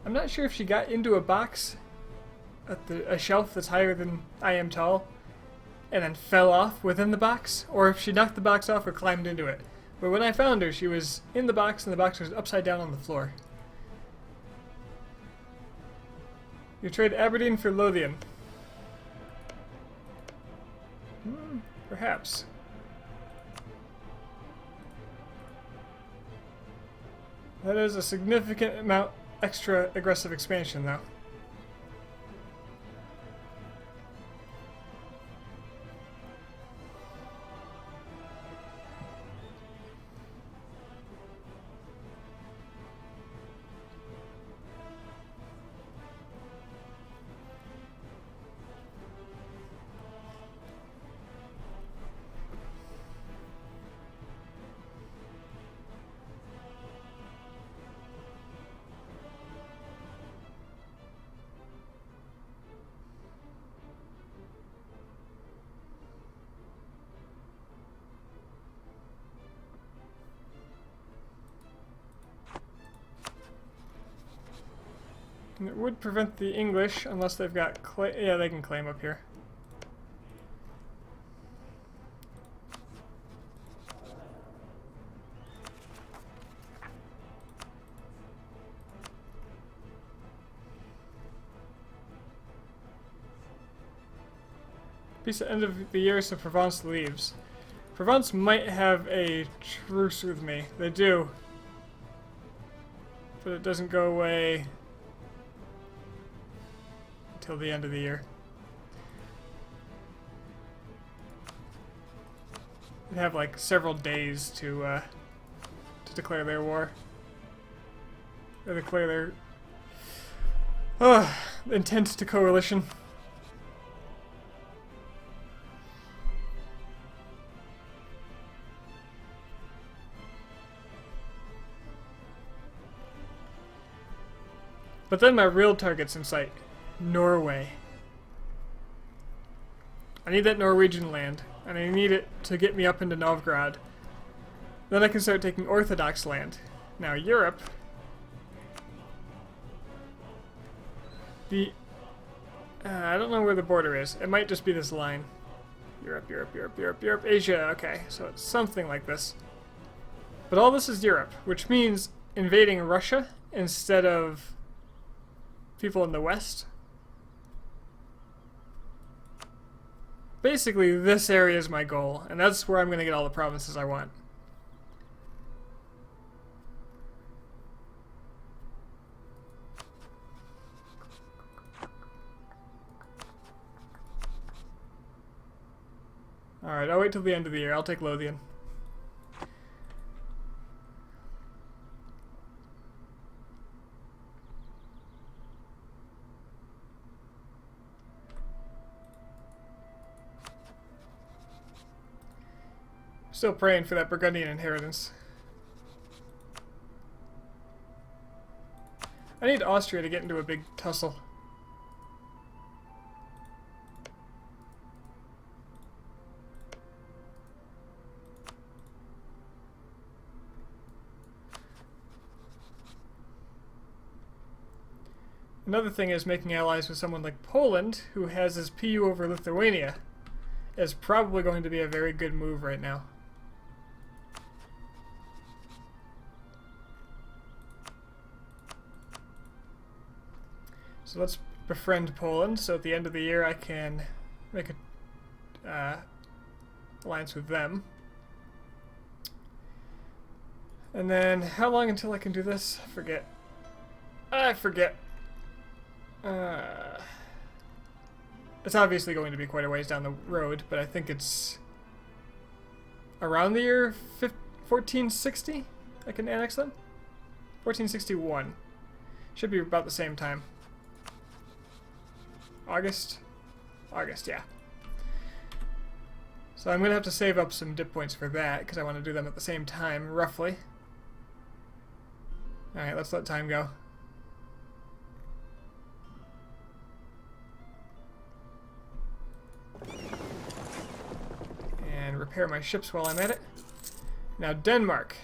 I'm not sure if she got into a box at a shelf that's higher than I am tall and then fell off within the box, or if she knocked the box off or climbed into it. But when I found her, she was in the box and the box was upside down on the floor. You trade Aberdeen for Lothian. Perhaps. That is a significant amount extra aggressive expansion, though. would prevent the English unless they've got yeah, they can claim up here. Peace at the end of the year, so Provence leaves. Provence might have a truce with me. They do. But it doesn't go away until the end of the year. They have like several days to declare their war. Or declare their intent to coalition. But then my real target's in sight. Norway. I need that Norwegian land, and I need it to get me up into Novgorod. Then I can start taking Orthodox land. Now Europe... I don't know where the border is. It might just be this line. Europe, Europe, Europe, Europe, Europe, Asia. Okay, so it's something like this. But all this is Europe, which means invading Russia instead of people in the West. Basically, this area is my goal, and that's where I'm going to get all the provinces I want. Alright, I'll wait till the end of the year. I'll take Lothian. Still praying for that Burgundian inheritance. I need Austria to get into a big tussle. Another thing is making allies with someone like Poland, who has his PU over Lithuania, is probably going to be a very good move right now. So let's befriend Poland, so at the end of the year I can make a alliance with them. And then, how long until I can do this? I forget. It's obviously going to be quite a ways down the road, but I think it's around the year 1460 I can annex them? 1461. Should be about the same time. August, yeah. So I'm going to have to save up some dip points for that, because I want to do them at the same time, roughly. Alright, let's let time go. And repair my ships while I'm at it. Now Denmark.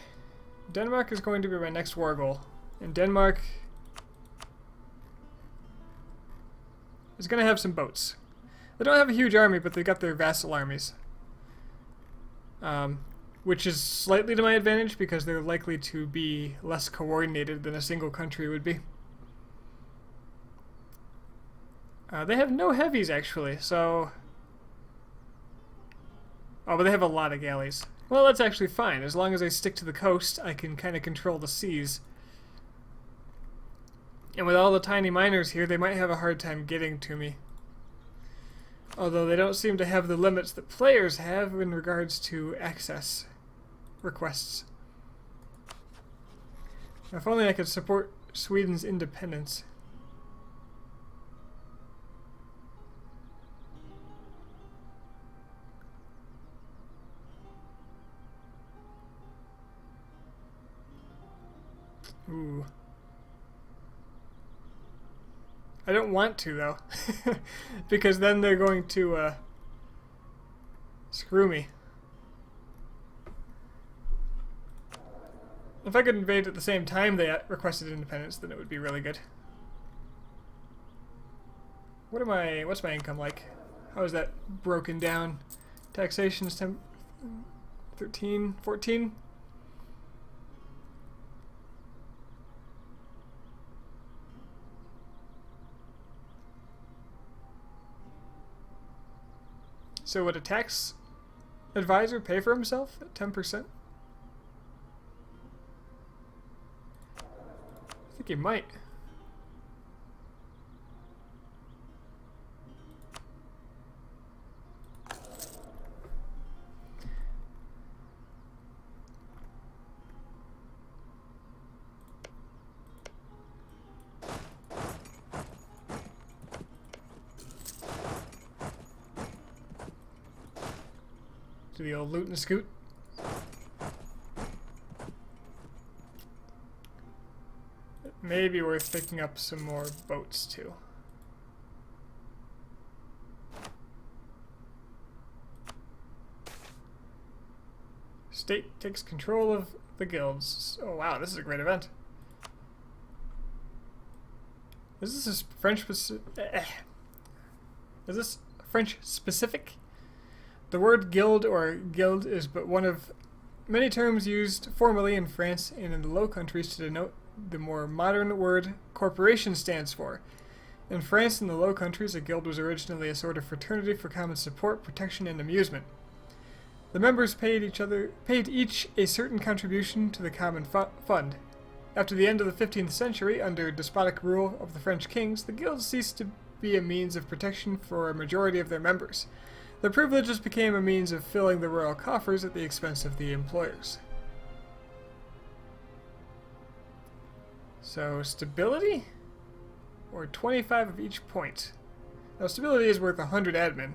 Denmark is going to be my next war goal. And Denmark is going to have some boats. They don't have a huge army, but they've got their vassal armies. Which is slightly to my advantage because they're likely to be less coordinated than a single country would be. They have no heavies, actually, so... Oh, but they have a lot of galleys. Well, that's actually fine. As long as I stick to the coast, I can kind of control the seas. And with all the tiny miners here, they might have a hard time getting to me. Although they don't seem to have the limits that players have in regards to access requests. If only I could support Sweden's independence. Ooh. I don't want to, though. Because then they're going to, screw me. If I could invade at the same time they requested independence, then it would be really good. what's my income like? How is that broken down? Taxation is 10, 13, 14? So would a tax advisor pay for himself at 10%? I think he might. Do the old loot and scoot. It may be worth picking up some more boats too. State takes control of the guilds. Oh wow, this is a great event. Is this French specific? The word guild or guild is but one of many terms used formally in France and in the Low Countries to denote the more modern word corporation stands for. In France and the Low Countries, a guild was originally a sort of fraternity for common support, protection, and amusement. The members paid each a certain contribution to the common fund. After the end of the 15th century, under despotic rule of the French kings, the guilds ceased to be a means of protection for a majority of their members. Their privileges became a means of filling the royal coffers at the expense of the employers. So, stability? Or 25 of each point. Now, stability is worth 100 admin.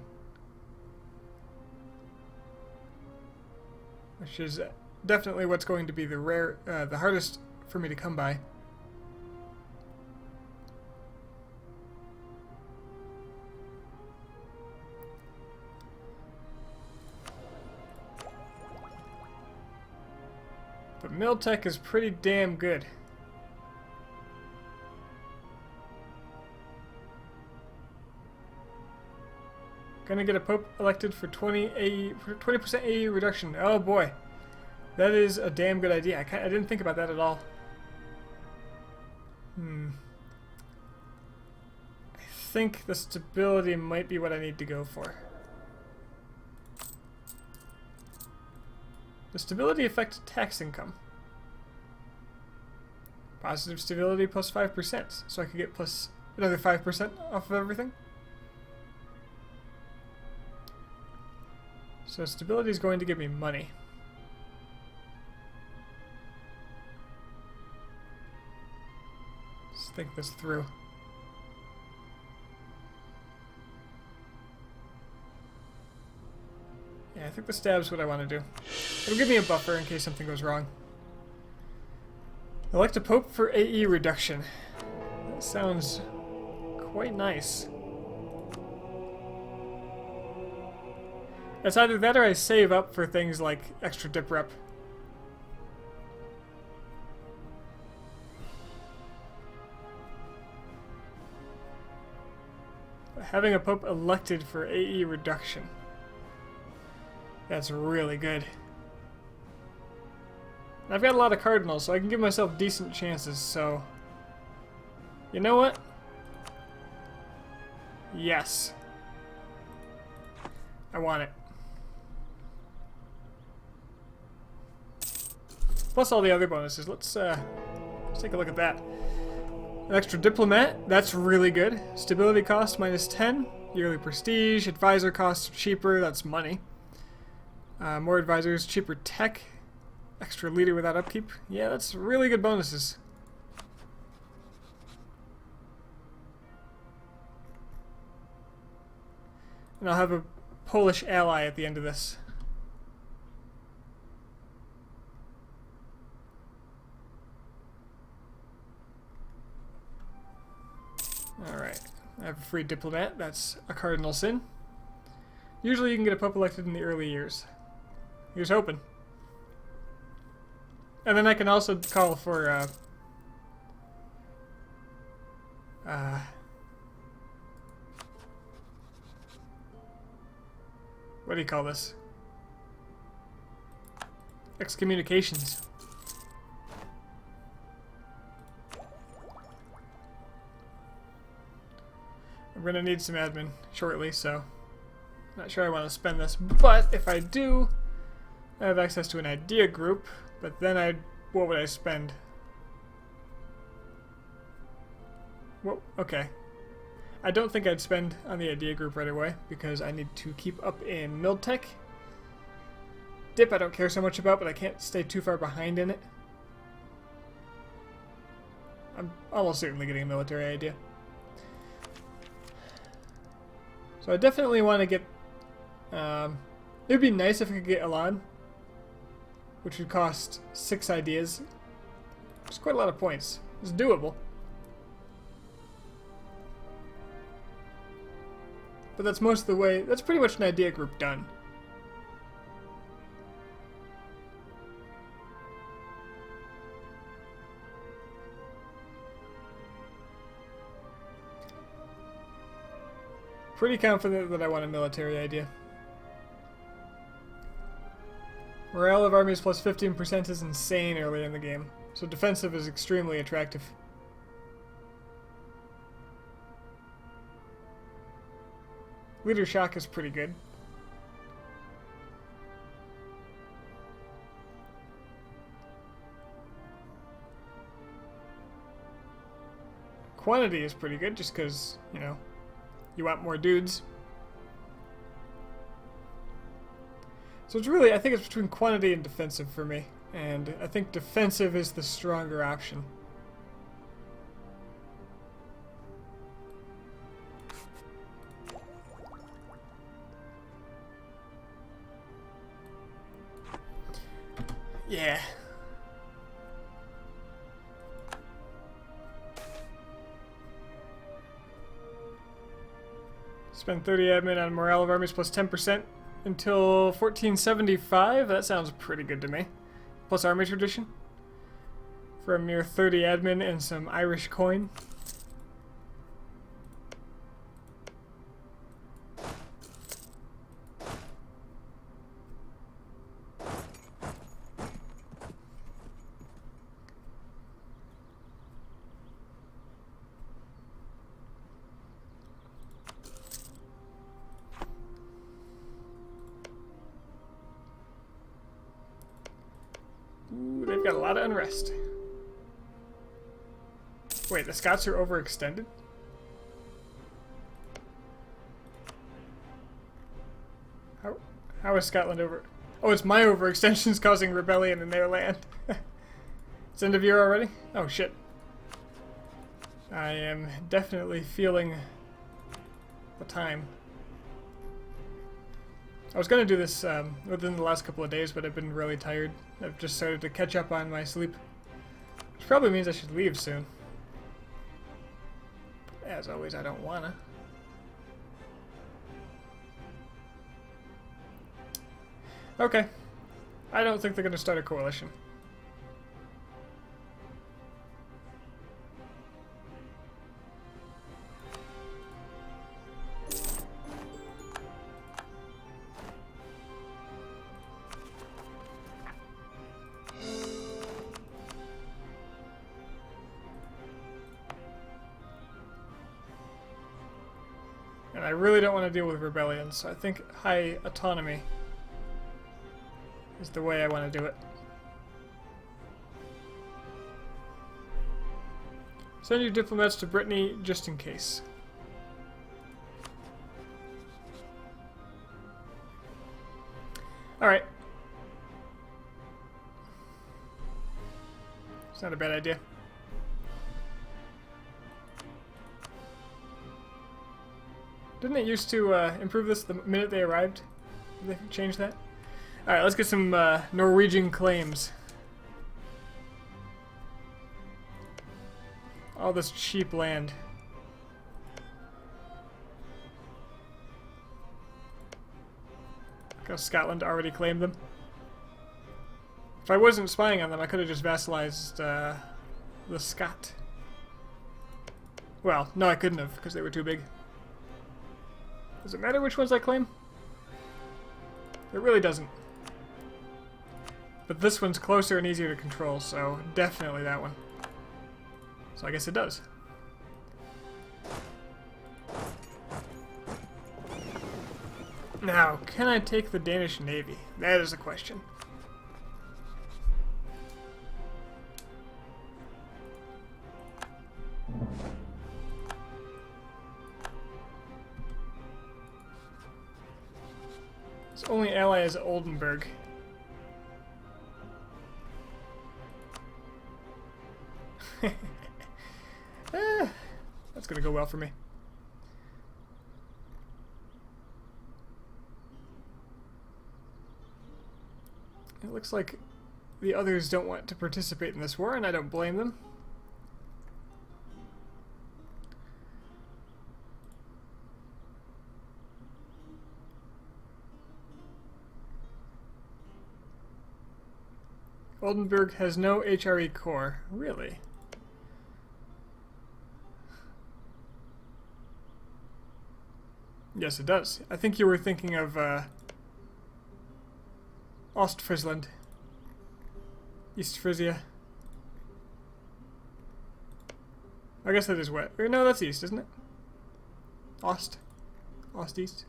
Which is definitely what's going to be the hardest for me to come by. But mill tech is pretty damn good. Gonna get a pope elected for 20% AE reduction. Oh boy, that is a damn good idea. I didn't think about that at all. I think the stability might be what I need to go for. The stability affects tax income. Positive stability plus 5%, so I could get plus another 5% off of everything. So stability is going to give me money. Let's think this through. Yeah, I think the stab's what I want to do. It'll give me a buffer in case something goes wrong. Elect a pope for AE reduction. That sounds quite nice. It's either that or I save up for things like extra dip rep. Having a pope elected for AE reduction. That's really good. I've got a lot of cardinals, so I can give myself decent chances, so... You know what? Yes. I want it. Plus all the other bonuses. Let's take a look at that. An extra diplomat, that's really good. Stability cost minus 10. Yearly prestige. Advisor costs cheaper, that's money. More advisors, cheaper tech. Extra leader without upkeep. Yeah, that's really good bonuses. And I'll have a Polish ally at the end of this. Alright. I have a free diplomat. That's a cardinal sin. Usually you can get a pope elected in the early years. Here's hoping. And then I can also call for what do you call this? Excommunications. I'm gonna need some admin shortly, so not sure I want to spend this. But if I do, I have access to an idea group. But then what would I spend? Well, okay. I don't think I'd spend on the idea group right away because I need to keep up in Miltech. Dip I don't care so much about, but I can't stay too far behind in it. I'm almost certainly getting a military idea. So I definitely want to get... it would be nice if I could get Elan, which would cost 6 ideas. It's quite a lot of points. It's doable. But that's most of the way. That's pretty much an idea group done. Pretty confident that I want a military idea. Morale of armies plus 15% is insane early in the game, so defensive is extremely attractive. Leader shock is pretty good. Quantity is pretty good just because, you know, you want more dudes. So it's really, I think it's between quantity and defensive for me. And I think defensive is the stronger option. Yeah. Spend 30 admin on morale of armies plus 10% until 1475. That sounds pretty good to me. Plus army tradition. For a mere 30 admin and some Irish coin. Ooh, they've got a lot of unrest. Wait, the Scots are overextended? How is Scotland over... Oh, it's my overextensions causing rebellion in their land. It's end of year already? Oh, shit. I am definitely feeling the time. I was going to do this within the last couple of days, but I've been really tired. I've just started to catch up on my sleep. Which probably means I should leave soon. But as always, I don't wanna. Okay. I don't think they're going to start a coalition. And I really don't want to deal with rebellions, so I think high autonomy is the way I want to do it. Send your diplomats to Brittany just in case. Alright. It's not a bad idea. Didn't it used to improve this the minute they arrived? Did they change that? Alright, let's get some Norwegian claims. All this cheap land. Look how Scotland already claimed them. If I wasn't spying on them, I could have just vassalized the Scot. Well, no, I couldn't have, because they were too big. Does it matter which ones I claim? It really doesn't. But this one's closer and easier to control, so definitely that one. So I guess it does. Now, can I take the Danish Navy? That is the question. Its only ally is Oldenburg. That's gonna go well for me. It looks like the others don't want to participate in this war, and I don't blame them. Oldenburg has no HRE core. Really? Yes, it does. I think you were thinking of Ostfriesland. East Frisia. I guess that is west. Or no, that's east, isn't it? Ost. Ost-east.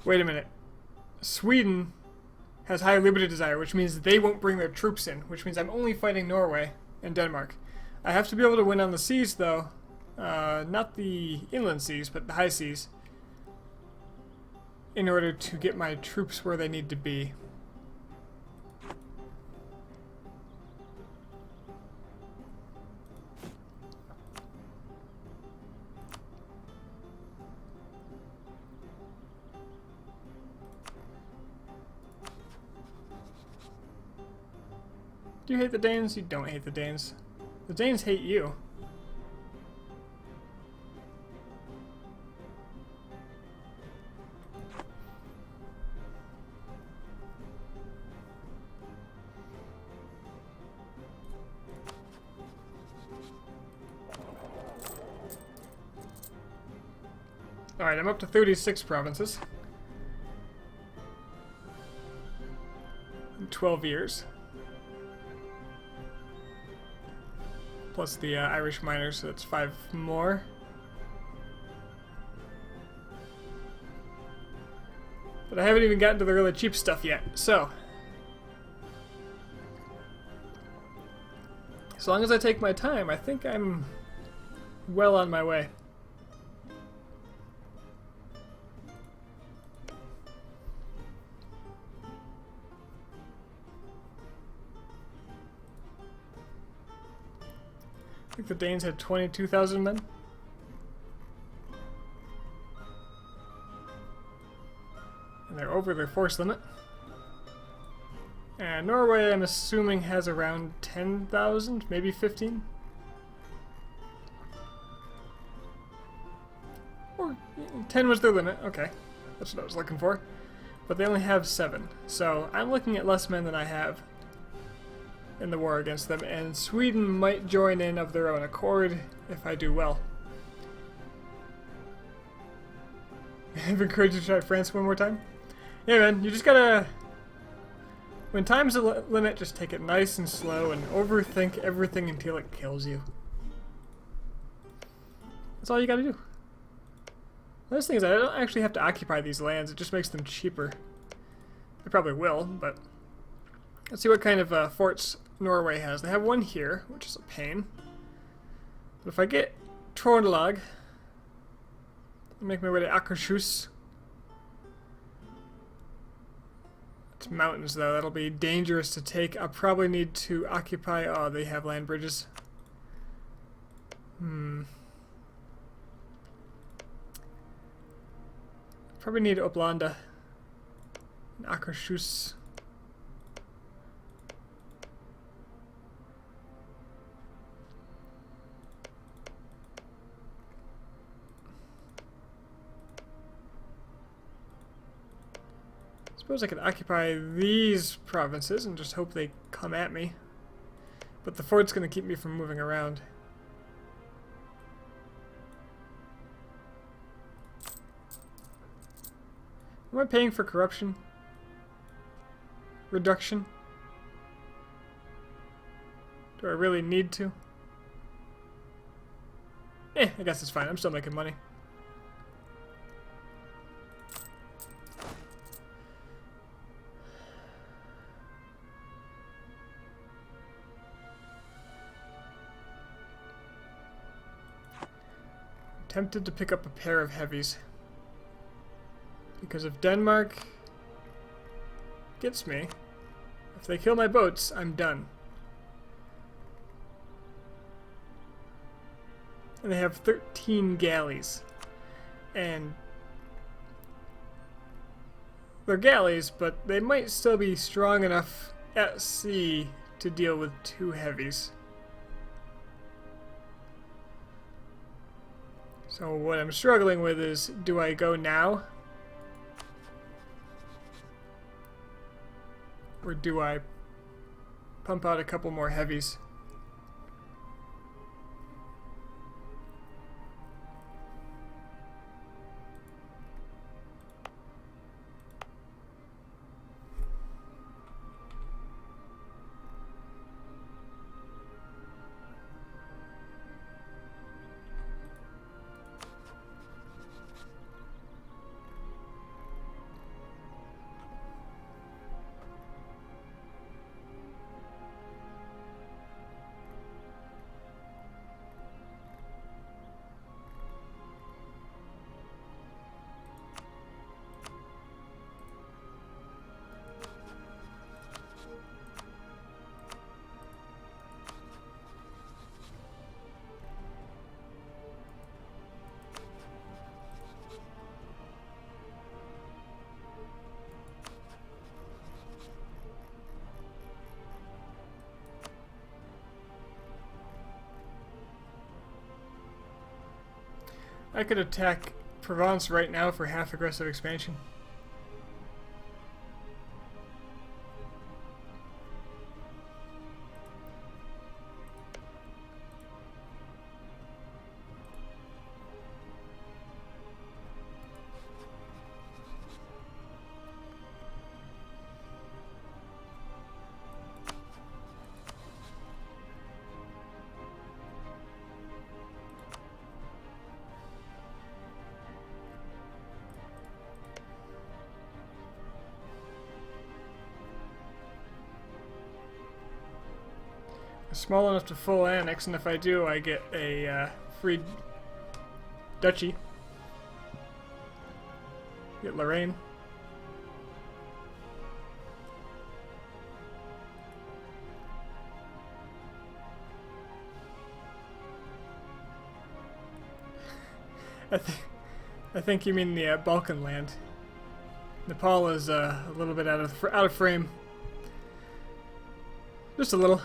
Wait a minute. Sweden has high liberty desire, which means they won't bring their troops in, which means I'm only fighting Norway and Denmark. I have to be able to win on the seas, though. Not the inland seas, but the high seas, in order to get my troops where they need to be. Do you hate the Danes? You don't hate the Danes. The Danes hate you. Alright, I'm up to 36 provinces. In 12 years. Plus the Irish miners, so that's 5 more. But I haven't even gotten to the really cheap stuff yet, so. As long as I take my time, I think I'm well on my way. I think the Danes had 22,000 men. And they're over their force limit. And Norway, I'm assuming, has around 10,000, maybe 15? Or 10 was their limit, okay. That's what I was looking for. But they only have 7. So I'm looking at less men than I have in the war against them, and Sweden might join in of their own accord if I do well. I've encouraged you to try France one more time. Yeah, man, you just gotta... When time's a limit, just take it nice and slow and overthink everything until it kills you. That's all you gotta do. The nice thing is I don't actually have to occupy these lands, it just makes them cheaper. I probably will, but... Let's see what kind of forts Norway has. They have one here, which is a pain. But if I get Trøndelag, make my way to Akershus. It's mountains, though. That'll be dangerous to take. I'll probably need to occupy... Oh, they have land bridges. Probably need Oblanda and Akershus. Suppose I could occupy these provinces and just hope they come at me. But the fort's going to keep me from moving around. Am I paying for corruption? Reduction? Do I really need to? I guess it's fine. I'm still making money. Tempted to pick up a pair of heavies. Because if Denmark gets me, if they kill my boats, I'm done. And they have 13 galleys. And they're galleys, but they might still be strong enough at sea to deal with 2 heavies. So what I'm struggling with is, do I go now? Or do I pump out a couple more heavies? I could attack Provence right now for half aggressive expansion. Small enough to full annex, and if I do, I get a free duchy. Get Lorraine. I think you mean the Balkan land. Nepal is a little bit out of frame. Just a little.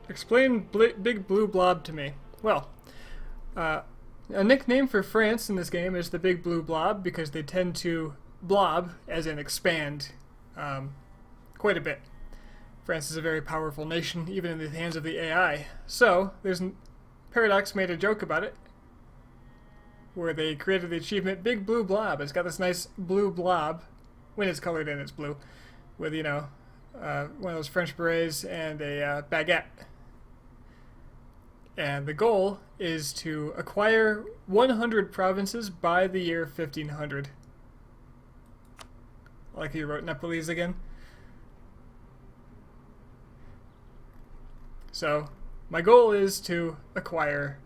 Explain Big Blue Blob to me. Well, a nickname for France in this game is the Big Blue Blob because they tend to blob, as in expand, quite a bit. France is a very powerful nation, even in the hands of the AI. So, Paradox made a joke about it, where they created the achievement Big Blue Blob. It's got this nice blue blob, when it's colored in it's blue, with, you know, one of those French berets and a baguette. And the goal is to acquire 100 provinces by the year 1500. Like you wrote Nepalese again. So, my goal is to acquire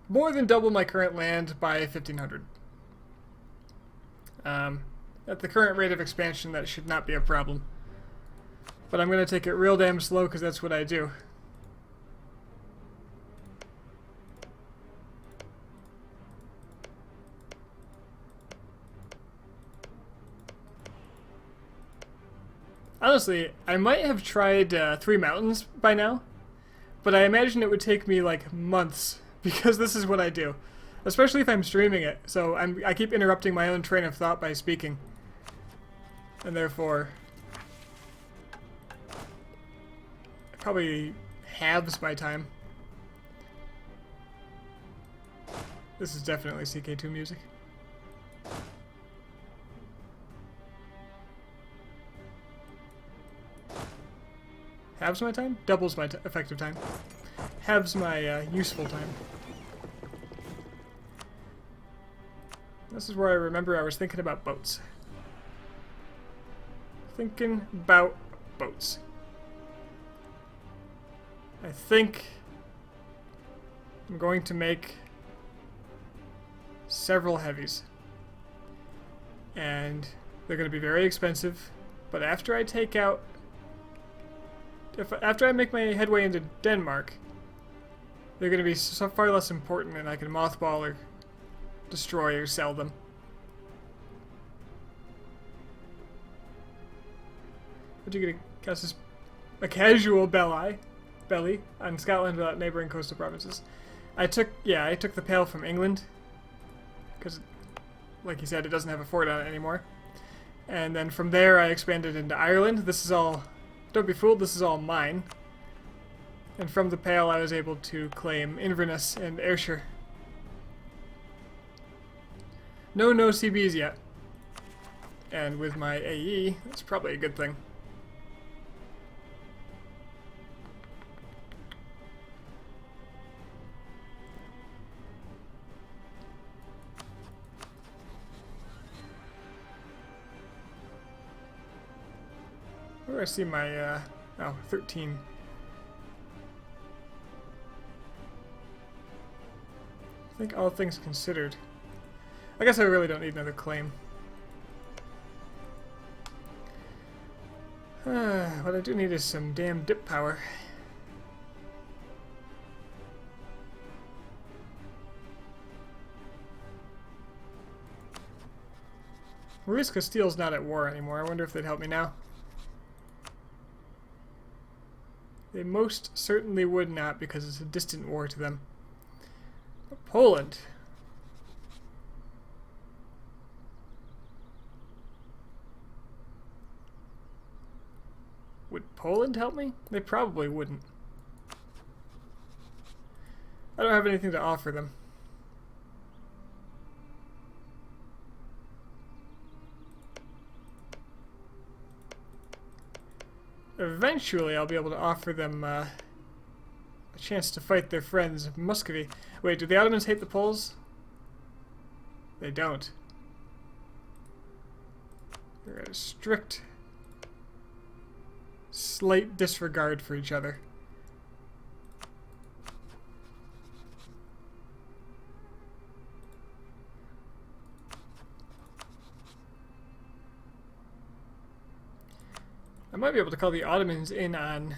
more than double my current land by 1500. At the current rate of expansion, that should not be a problem. But I'm going to take it real damn slow because that's what I do. Honestly, I might have tried 3 mountains by now, but I imagine it would take me like months because this is what I do, especially if I'm streaming it. So I keep interrupting my own train of thought by speaking, and therefore it probably halves my time. This is definitely CK2 music. Halves my time? Doubles my effective time. Halves my useful time. This is where I remember I was thinking about boats. Thinking about boats. I think I'm going to make several heavies. And they're going to be very expensive. But after I take out... after I make my headway into Denmark, they're going to be so far less important and I can mothball or destroy or sell them. What are you going to guess is a casual belly on Scotland without neighboring coastal provinces. I took the Pale from England because, like you said, it doesn't have a fort on it anymore. And then from there I expanded into Ireland. This is all, don't be fooled, this is all mine. And from the Pale I was able to claim Inverness and Ayrshire. No CBs yet. And with my AE, that's probably a good thing. Where do I see my, 13. I think all things considered. I guess I really don't need another claim. What I do need is some damn dip power. Maurice Castile's not at war anymore. I wonder if they'd help me now. They most certainly would not, because it's a distant war to them. But Poland. Would Poland help me? They probably wouldn't. I don't have anything to offer them. Eventually, I'll be able to offer them a chance to fight their friends of Muscovy. Wait, do the Ottomans hate the Poles? They don't. They're at a strict, slight disregard for each other. I might be able to call the Ottomans in on...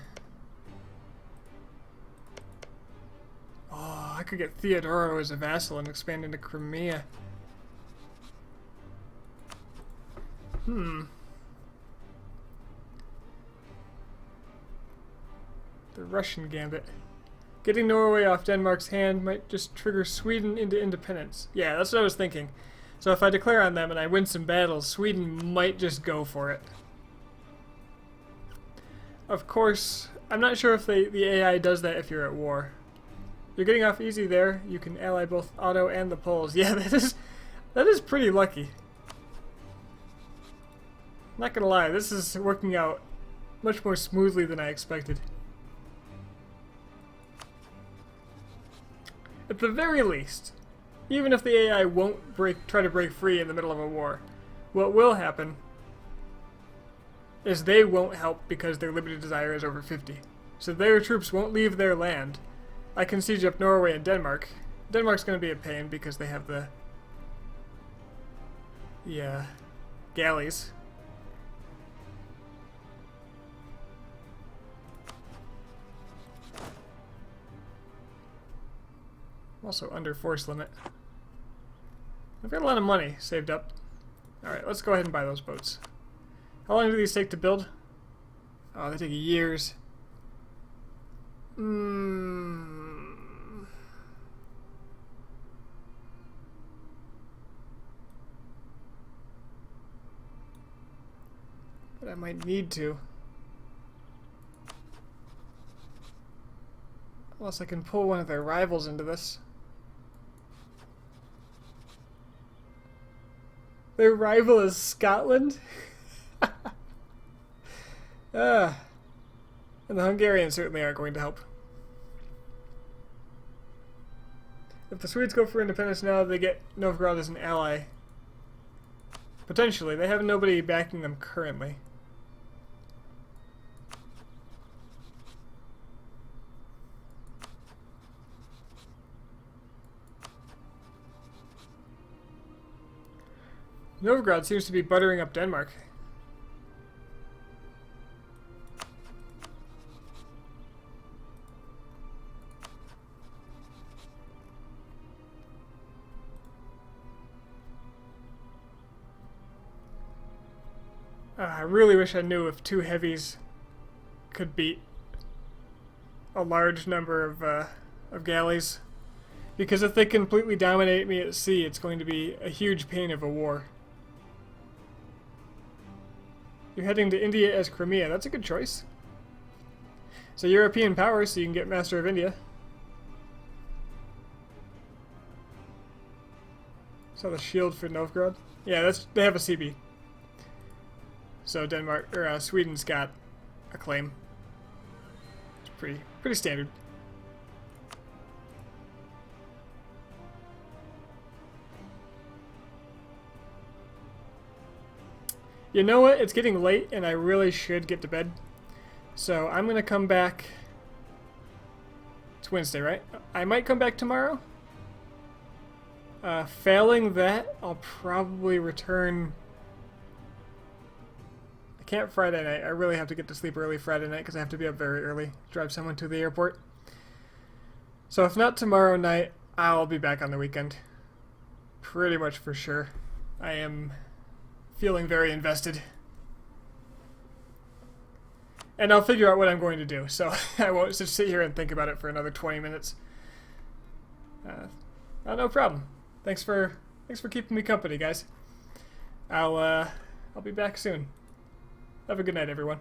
Oh, I could get Theodoro as a vassal and expand into Crimea. The Russian gambit. Getting Norway off Denmark's hand might just trigger Sweden into independence. Yeah, that's what I was thinking. So if I declare on them and I win some battles, Sweden might just go for it. Of course, I'm not sure if the AI does that if you're at war. You're getting off easy there. You can ally both Otto and the Poles. Yeah, that is pretty lucky. Not gonna lie, this is working out much more smoothly than I expected. At the very least, even if the AI won't try to break free in the middle of a war, what will happen is they won't help because their limited desire is over 50. So their troops won't leave their land. I can siege up Norway and Denmark. Denmark's going to be a pain because they have the galleys. I'm also under force limit. I've got a lot of money saved up. Alright, let's go ahead and buy those boats. How long do these take to build? Oh, they take years. Hmm. But I might need to. Unless I can pull one of their rivals into this. Their rival is Scotland? And the Hungarians certainly aren't going to help. If the Swedes go for independence now, they get Novgorod as an ally. Potentially. They have nobody backing them currently. Novgorod seems to be buttering up Denmark. I really wish I knew if two heavies could beat a large number of galleys. Because if they completely dominate me at sea, it's going to be a huge pain of a war. You're heading to India as Crimea. That's a good choice. It's a European power, so you can get Master of India. So the shield for Novgorod. Yeah, they have a CB. So Denmark or Sweden's got a claim. It's pretty standard. You know what? It's getting late and I really should get to bed. So I'm going to come back. It's Wednesday, right? I might come back tomorrow. Failing that, I'll probably return. I can't Friday night. I really have to get to sleep early Friday night because I have to be up very early. Drive someone to the airport. So if not tomorrow night, I'll be back on the weekend. Pretty much for sure. I am feeling very invested. And I'll figure out what I'm going to do, so I won't just sit here and think about it for another 20 minutes. No problem. Thanks for keeping me company, guys. I'll be back soon. Have a good night, everyone.